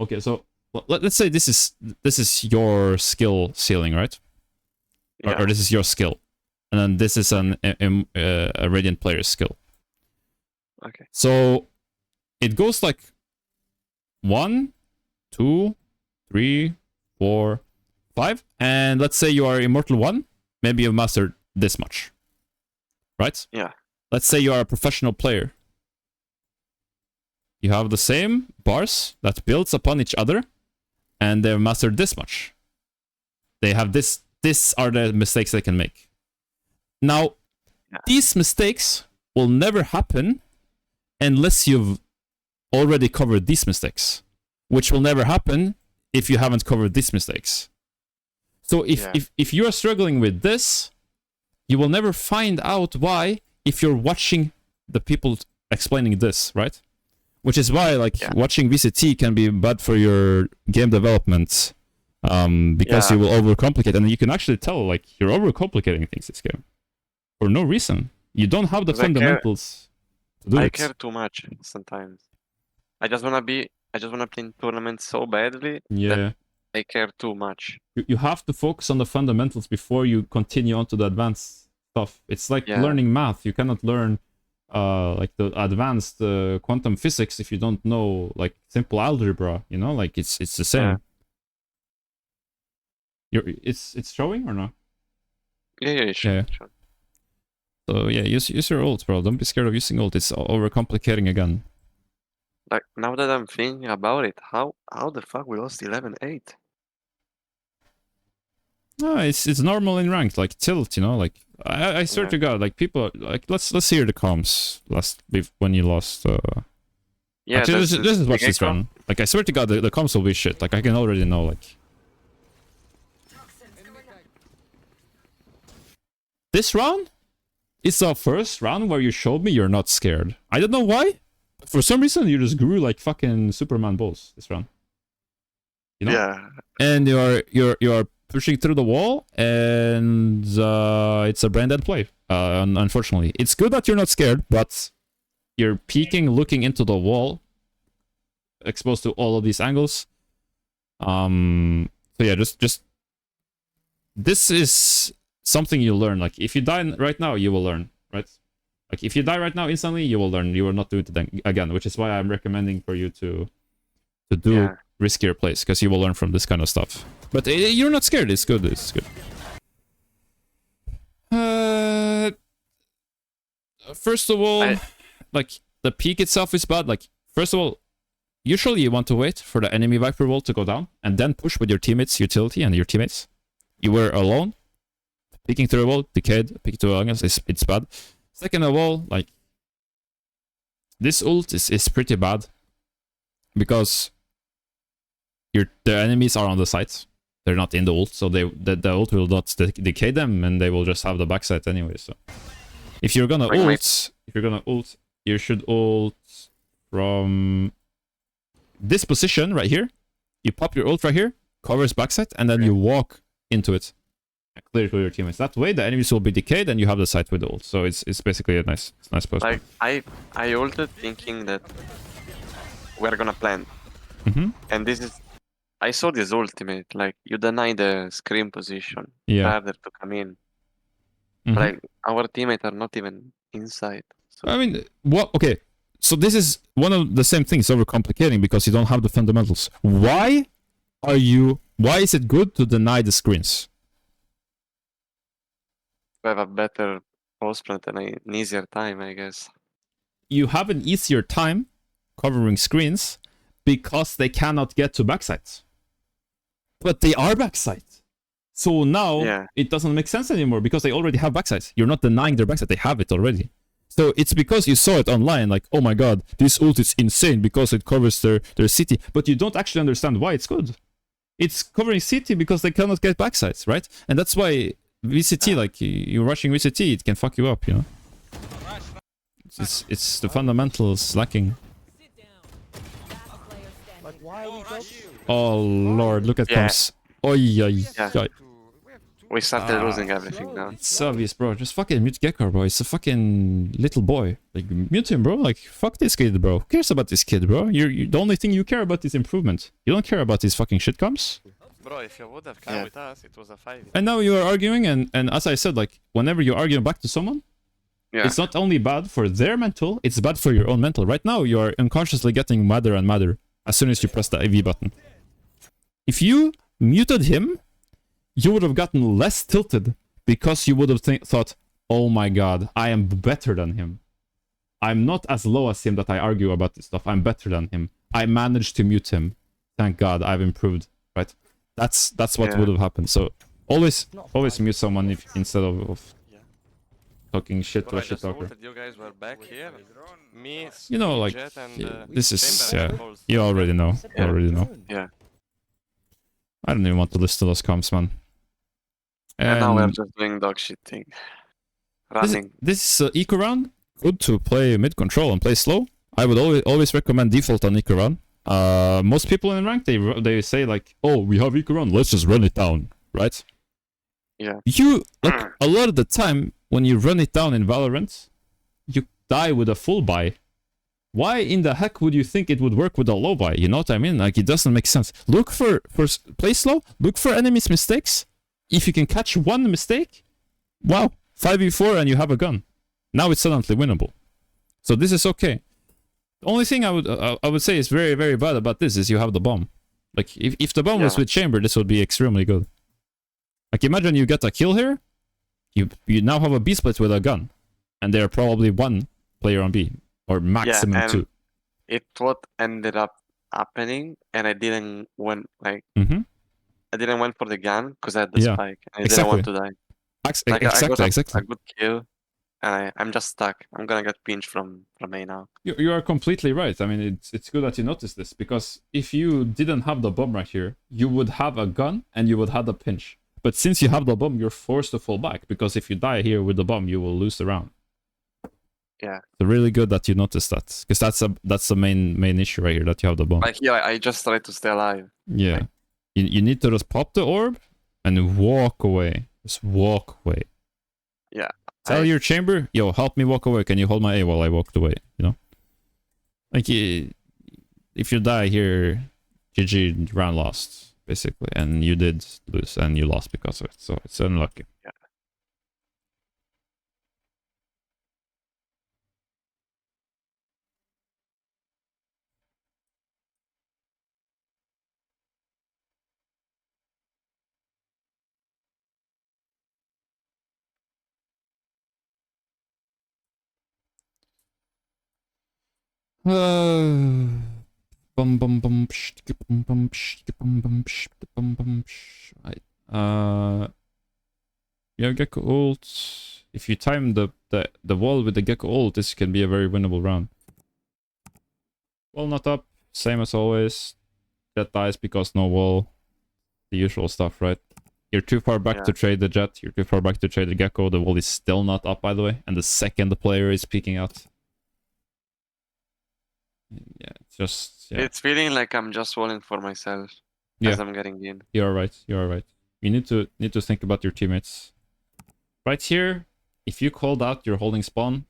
Okay, so let's say this is your skill ceiling, right? Or this is your skill, and then this is a Radiant player's skill. Okay. So it goes like 1, 2, 3, 4, 5, and let's say you are Immortal 1, maybe you've mastered this much, right? Yeah. Let's say you are a professional player. You have the same bars that builds upon each other, and they've mastered this much. They have this. These are the mistakes they can make. Now, these mistakes will never happen unless you've already covered these mistakes, which will never happen if you haven't covered these mistakes. So if you are struggling with this, you will never find out why if you're watching the people explaining this, right? Which is why, like, watching VCT can be bad for your game development, because you will overcomplicate, and you can actually tell, like, you're overcomplicating things this game for no reason. You don't have the fundamentals to do it. I care too much sometimes. I just wanna play in tournaments so badly that I care too much. You have to focus on the fundamentals before you continue on to the advanced stuff. It's like learning math. You cannot learn like the advanced quantum physics if you don't know like simple algebra, you know, like it's the same. It's showing or not? It's showing. So yeah, use your ult, bro. Don't be scared of using ult. It's overcomplicating again. Like, now that I'm thinking about it, how the fuck we lost 11-8? No, it's normal in ranked, like tilt, you know, like I swear to God, like people like let's hear the comms when you lost. Actually, this is watch this run. Like I swear to God, the comms will be shit. Like I can already know. Like this round is the first round where you showed me you're not scared. I don't know why. But for some reason, you just grew like fucking Superman balls this round. You know? Yeah. And you are pushing through the wall, and it's a brain dead play. Unfortunately, it's good that you're not scared, but you're peeking, looking into the wall, exposed to all of these angles. So yeah, just this is something you learn. Like if you die right now, you will learn, right? Like if you die right now instantly, you will learn. You will not do it again, which is why I'm recommending for you to do riskier plays, because you will learn from this kind of stuff. But you're not scared. It's good. It's good. First of all, like the peak itself is bad. Like first of all, usually you want to wait for the enemy Viper wall to go down and then push with your teammates, utility, and your teammates. You were alone, peeking through a wall, decayed, peeking through angles. It's bad. Second of all, like this ult is pretty bad because the enemies are on the sides. They're not in the ult, so the ult will not decay them, and they will just have the backside anyway. So if you're gonna ult, you should ult from this position right here. You pop your ult right here, covers backside, and then you walk into it. Clear to your teammates. That way, the enemies will be decayed, and you have the site with the ult. So it's basically a nice post. Like I ulted thinking that we're gonna plant, and this is. I saw this ultimate, like, you deny the screen position, harder to come in. Like, our teammates are not even inside. So. I mean, what? Okay, so this is one of the same things overcomplicating because you don't have the fundamentals. Why is it good to deny the screens? We have a better post plant and an easier time, I guess. You have an easier time covering screens because they cannot get to backsides. But they are backside. So now it doesn't make sense anymore because they already have backsides. You're not denying their backside, they have it already. So it's because you saw it online, like, oh my god, this ult is insane because it covers their city. But you don't actually understand why it's good. It's covering city because they cannot get backsides, right? And that's why VCT, like, you're rushing VCT, it can fuck you up, you know? It's the fundamentals lacking. Oh lord, look at comms. We started losing everything now. It's obvious, bro. Just fucking mute Gekko, bro. It's a fucking little boy. Like, mute him, bro. Like, fuck this kid, bro. Who cares about this kid, bro? The only thing you care about is improvement. You don't care about his fucking shit comms. Bro, if you would have come with us, it was a 5. And now you are arguing, and as I said, like, whenever you argue back to someone, it's not only bad for their mental, it's bad for your own mental. Right now, you are unconsciously getting madder and madder as soon as you press the AV button. If you muted him, you would have gotten less tilted because you would have thought, oh my god, I am better than him. I'm not as low as him that I argue about this stuff. I'm better than him. I managed to mute him. Thank God, I've improved. Right? That's what would have happened. So always mute someone instead of talking shit to a shit talker. You guys were back here. Me, You know, like Jet, and, this is Chamber. you already know. You already know. Yeah. I don't even want to listen to those comms, man. And now we're just doing dog shit thing. Running. This is eco round. Good to play mid control and play slow. I would always recommend default on eco round. Most people in rank they say like, oh, we have eco round, let's just run it down, right? Yeah. You like a lot of the time when you run it down in Valorant, you die with a full buy. Why in the heck would you think it would work with a low buy? You know what I mean? Like, it doesn't make sense. Look for play slow. Look for enemies' mistakes. If you can catch one mistake, wow, 5v4 and you have a gun. Now it's suddenly winnable. So this is okay. The only thing I would say is very, very bad about this is you have the bomb. Like, if the bomb was with chamber, this would be extremely good. Like, imagine you get a kill here. You now have a B split with a gun, and there are probably one player on B, or maximum two. It what ended up happening, and I didn't went like I didn't went for the gun because I had the spike. I didn't want to die. Like, exactly. A good kill, and I'm just stuck. I'm gonna get pinched from A now. You are completely right. I mean, it's good that you noticed this, because if you didn't have the bomb right here, you would have a gun and you would have the pinch. But since you have the bomb, you're forced to fall back, because if you die here with the bomb, you will lose the round. Yeah. So really good that you noticed that, because that's the main issue right here, that you have the bomb. Like, yeah, I just try to stay alive. Yeah. Like, you need to just pop the orb and walk away. Just walk away. Yeah. Tell your chamber, yo, help me walk away. Can you hold my A while I walked away? You know? Like, if you die here, GG, round lost, basically. And you did lose, and you lost because of it. So it's unlucky. Yeah. Yeah, Gecko ult. If you time the wall with the Gecko ult, this can be a very winnable round. Wall not up, same as always. Jet dies because no wall. The usual stuff, right? You're too far back to trade the Jet. You're too far back to trade the Gecko. The wall is still not up, by the way. And the second the player is peeking out. Yeah, it's just... Yeah. It's feeling like I'm just walling for myself as I'm getting in. You're right. You're right. You need to think about your teammates. Right here, if you called out your holding spawn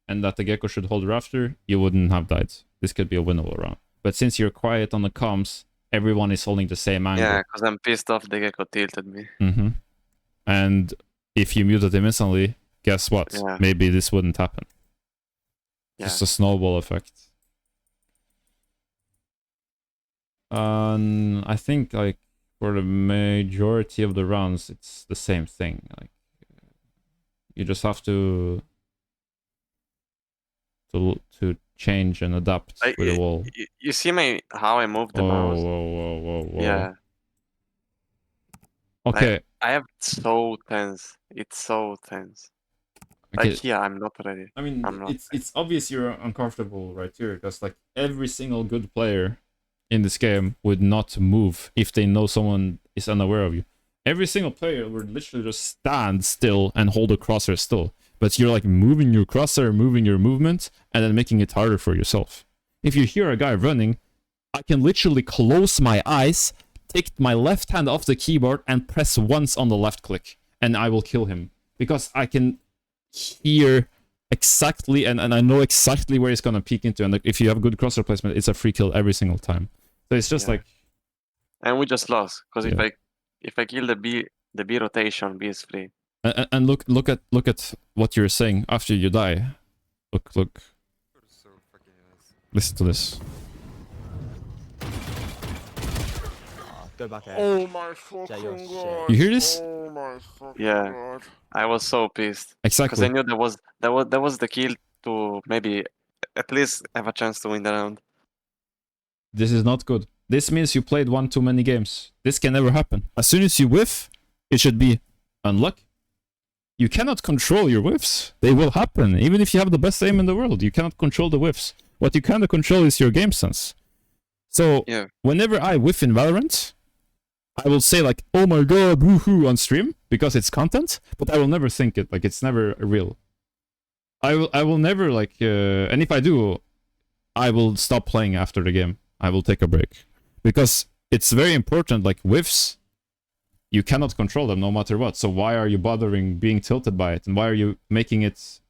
and that the Gecko should hold Rafter, you wouldn't have died. This could be a winnable round. But since you're quiet on the comms, everyone is holding the same angle. Yeah, because I'm pissed off the Gecko tilted me. And if you muted him instantly, guess what? Yeah. Maybe this wouldn't happen. Just a snowball effect. I think, like, for the majority of the rounds, it's the same thing. Like, you just have to change and adapt with the wall. You see how I moved the mouse? Whoa. Yeah. Okay. I have so tense. It's so tense. Okay. Like, yeah, I'm not ready. I mean, it's obvious you're uncomfortable right here, because like every single good player in this game would not move if they know someone is unaware of you. Every single player would literally just stand still and hold a crosshair still. But you're like moving your crosshair, moving your movement, and then making it harder for yourself. If you hear a guy running, I can literally close my eyes, take my left hand off the keyboard, and press once on the left click, and I will kill him. Because I can hear exactly, and I know exactly where he's gonna peek into, and if you have good crosshair placement, it's a free kill every single time. So it's just like... And we just lost, because if I kill the B rotation, B is free. And look at what you're saying after you die. Look. Listen to this. Go back A. Oh my fucking Jay, you're god. shit. You hear this? Oh my fucking Yeah. god. I was so pissed because I Exactly. knew that was the kill to maybe at least have a chance to win the round. This is not good. This means you played one too many games. This can never happen. As soon as you whiff, it should be unlucky. You cannot control your whiffs. They will happen. Even if you have the best aim in the world, you cannot control the whiffs. What you can control is your game sense. So, Yeah. whenever I whiff in Valorant, I will say like, oh my god, woohoo on stream, because it's content, but I will never think it, like it's never real. I will never like, and if I do, I will stop playing after the game. I will take a break. Because it's very important, like whiffs, you cannot control them no matter what. So why are you bothering being tilted by it? And why are you making it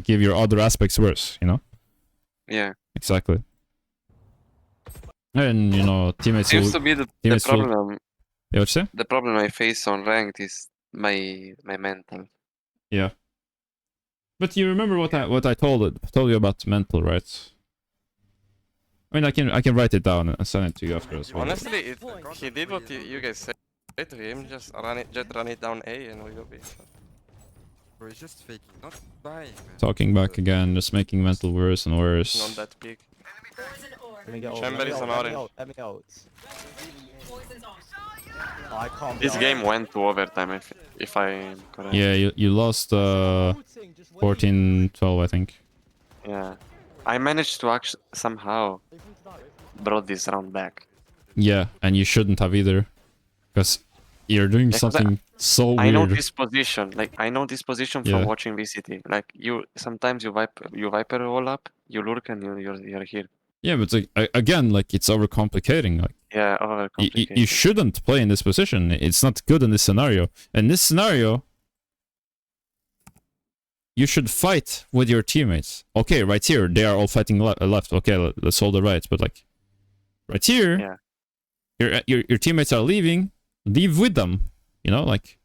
give your other aspects worse, you know? Yeah. Exactly. And, you know, teammates Seems will... to be the teammates will- problem. Yeah, what you say? The problem I face on ranked is my mental. Yeah. But you remember what I told you about mental, right? I mean, I can write it down and send it to you after as well. Honestly, he did what you guys said to him. Just run it down A and we go B. Bro, he's just faking, not buying, man. Talking back again, just making mental worse and Not worse. that big. Poison orb. Let me get ult. Chamber Let me is ult, on let me orange. ult, let me ult. Poison's off. Oh, I can't. This be game ult. went to overtime, if I'm correct. Yeah, you lost Ulting, just wait. 14-12, I think. Yeah. I managed to actually somehow Wait for him to die, wait for him brought this round back. Yeah, and you shouldn't have either. Because you're doing Because something so weird. I know this position. Like I know this position from Yeah. watching VCT. Like sometimes you viper all up, you lurk and you're here. Yeah, but like, again, like it's overcomplicating. Like Yeah, overcomplicated. you shouldn't play in this position. It's not good in this scenario. In this scenario, you should fight with your teammates. Okay, right here, they are all fighting left. Okay, let's hold the right. But like, right here, Yeah. your teammates are leaving. Leave with them. You know, like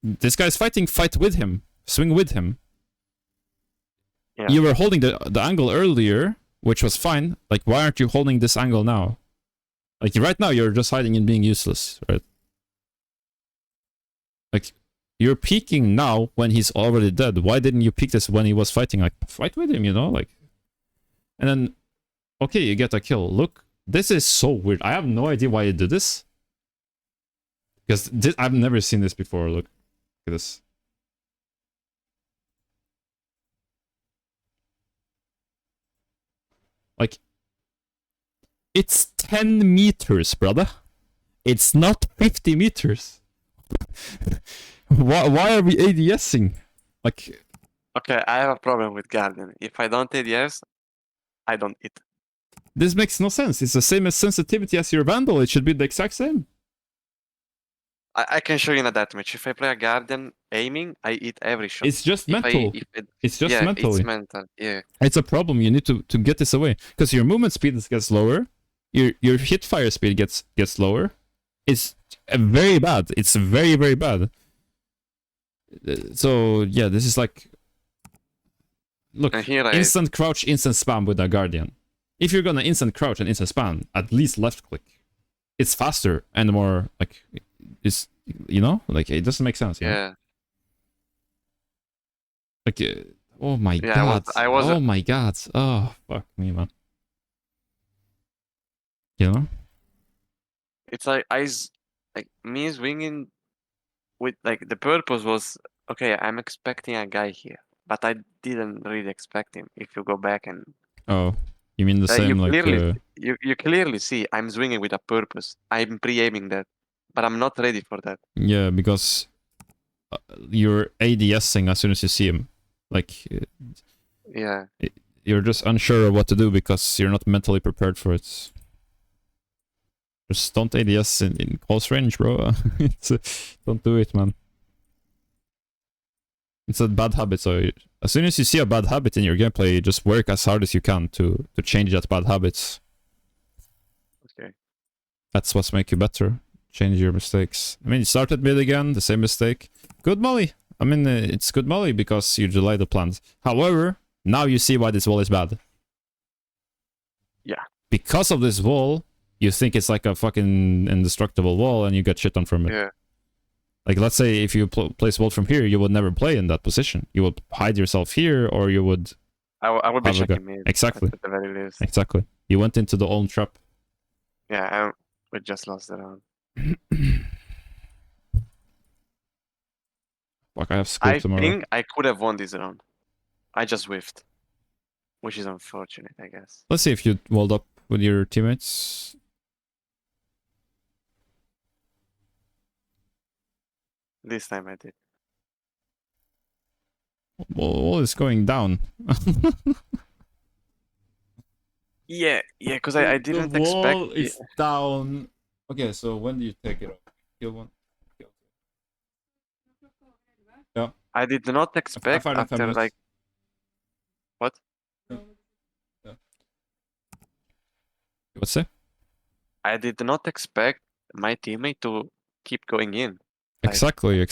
this guy's fighting. Fight with him. Swing with him. Yeah. You were holding the angle earlier, which was fine. Like, why aren't you holding this angle now? Like right now, you're just hiding and being useless, right? Like. You're peeking now when he's already dead. Why didn't you peek this when he was fighting? Like, fight with him, you know? Like, and then, okay, you get a kill. Look, this is so weird. I have no idea why you did this. Because I've never seen this before. Look at this. Like, it's 10 meters, brother. It's not 50 meters. Why are we ADSing? Like, Okay, I have a problem with Guardian. If I don't ADS, I don't eat. this makes no sense. It's the same as sensitivity as your Vandal. It should be the exact same. I can show you in a deathmatch. If I play a Guardian aiming, I eat every shot. It's just If mental. It's just yeah, mentally. it's mental. Yeah. It's a problem. You need to get this away. Because your movement speed gets lower. Your hit fire speed gets lower. It's very bad. It's very, very bad. So, yeah, this is like... Look, And here instant crouch, instant spam with a Guardian. If you're gonna instant crouch and instant spam, at least left click. It's faster and more, like... It's, you know? Like, it doesn't make sense, you know? Yeah. Like, oh my Yeah, god. I was oh my god. Oh, fuck me, man. You know? It's like like me swinging with like the purpose was okay. I'm expecting a guy here, but I didn't really expect him. If you go back and Oh, you mean the same, like... you clearly see I'm swinging with a purpose. I'm pre-aiming that, but I'm not ready for that. Yeah, because you're ADSing as soon as you see him. Like, Yeah. you're just unsure of what to do because you're not mentally prepared for it. Just don't ADS in close range, bro. Don't do it, man. It's a bad habit, so as soon as you see a bad habit in your gameplay, you just work as hard as you can to change that bad habits. Okay. That's what's make you better. Change your mistakes. I mean, you started mid again, the same mistake. Good molly. I mean, it's good molly because you delay the plans. However, now you see why this wall is bad. Yeah. Because of this wall, you think it's like a fucking indestructible wall and you get shit on from it. Yeah. Like, let's say if you place wall from here, you would never play in that position. You would hide yourself here, or you would... I would be have a checking go. mid. Exactly. At the very least. Exactly. You went into the own trap. Yeah, we just lost the round. Fuck, I have school I tomorrow. think I could have won this round. I just whiffed. Which is unfortunate, I guess. Let's see if you walled up with your teammates. This time I did. Wall is going down. Yeah, because I didn't the expect... wall is down. Okay, so when do you take it off? Kill one. Yeah. I did not expect find it 10 after minutes. like... What? Yeah. What's that? I did not expect my teammate to keep going in. Like- Exactly.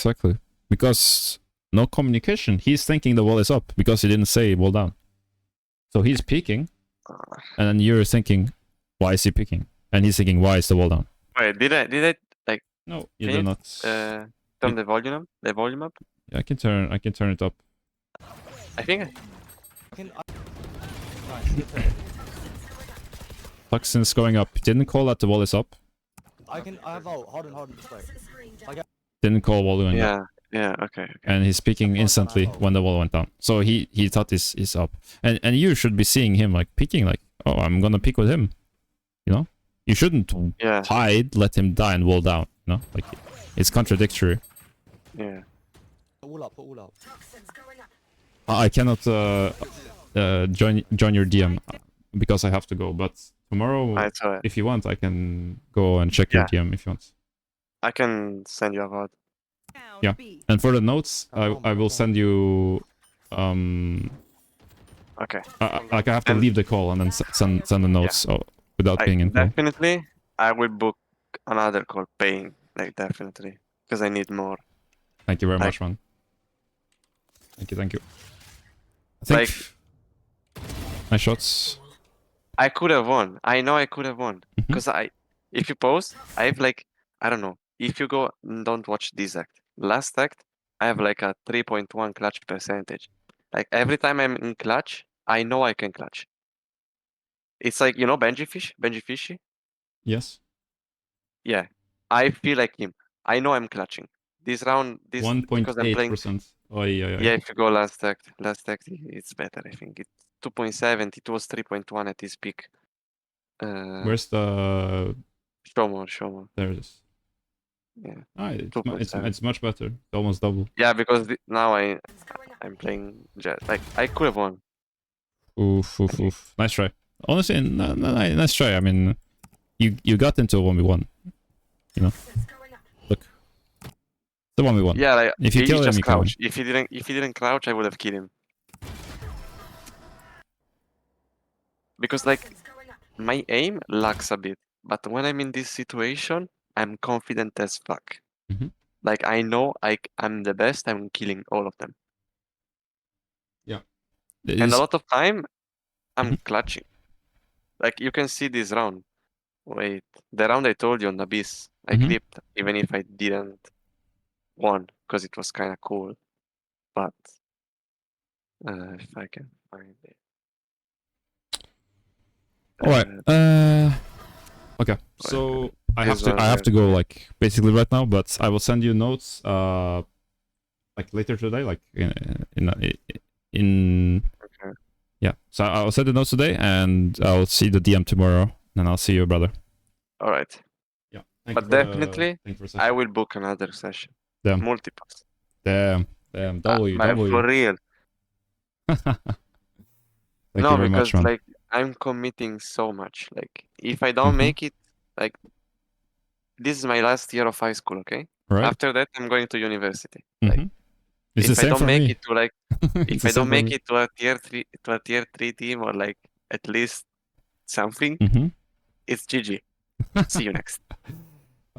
Because no communication. He's thinking the wall is up because he didn't say wall down. So he's peeking, and then you're thinking, why is he peeking? And he's thinking, why is the wall down? Wait, did I like No, you Can do you, not. turn the volume up? I can turn it up. I think Nice, good play. Tuxin's going up. Didn't call that the wall is up. I have ult. Hold on, just wait. Didn't call wall going up. yeah, okay. And he's peeking instantly when the wall went down. So he thought this is up. And you should be seeing him like peeking, like, oh, I'm gonna peek with him. You know? You shouldn't hide, let him die and wall down. You know? Like, it's contradictory. Yeah. Put all up. I cannot join your DM because I have to go, but tomorrow, I saw it. if you want, I can go and check your DM if you want. I can send you a VOD. Yeah. And for the notes, I will send you Okay. like I have to leave the call and then send the notes without being in call. Definitely, I will book another call paying. Like, definitely. Because I need more. Thank you very much, man. Thank you. I think my shots. I could have won. I know I could have won. Because if you pause, I have like, I don't know. If you go and don't watch this act, last act, I have like a 3.1 clutch percentage. Like, every time I'm in clutch, I know I can clutch. It's like, you know Benji Fishy? Yes. Yeah. I feel like him. I know I'm clutching. This round, because I'm playing... 1.8%. Yeah, if you go last act, it's better, I think. It's 2.7, it was 3.1 at his peak. Where's the... Show more. There it is. Yeah. It's much better. It's almost double. Yeah, because now I'm playing Jet. Like, I could have won. Oof. Nice try. Honestly, nice try. I mean, you got into a 1v1. You know? Look. The 1v1. Yeah, like, if you he kill him, just you kill him. crouch. If he didn't crouch, I would have killed him. Because, like, my aim lacks a bit. But when I'm in this situation, I'm confident as fuck. Like, I know I'm the best, I'm killing all of them. Yeah. And a lot of time, I'm clutching. Like, you can see this round. Wait, the round I told you on Abyss, I clipped, even if I didn't won, because it was kind of cool. But, if I can find it. Alright, okay, so I have to go, like, basically right now, but I will send you notes, like, later today, like, Okay. Yeah, so I'll send the notes today, and I'll see the DM tomorrow, and I'll see you, brother. Alright. Yeah. But definitely, I will book another session. Damn. Multiples. Damn, W. For real. Thank you very because, much, man. like, I'm committing so much. Like, if I don't make it, like, this is my last year of high school, okay? Right. After that, I'm going to university. Like, it's the if I same don't for make me. it to, like, It's if I the same don't for make me. it to a tier 3 team, or like at least something, it's GG. See you next.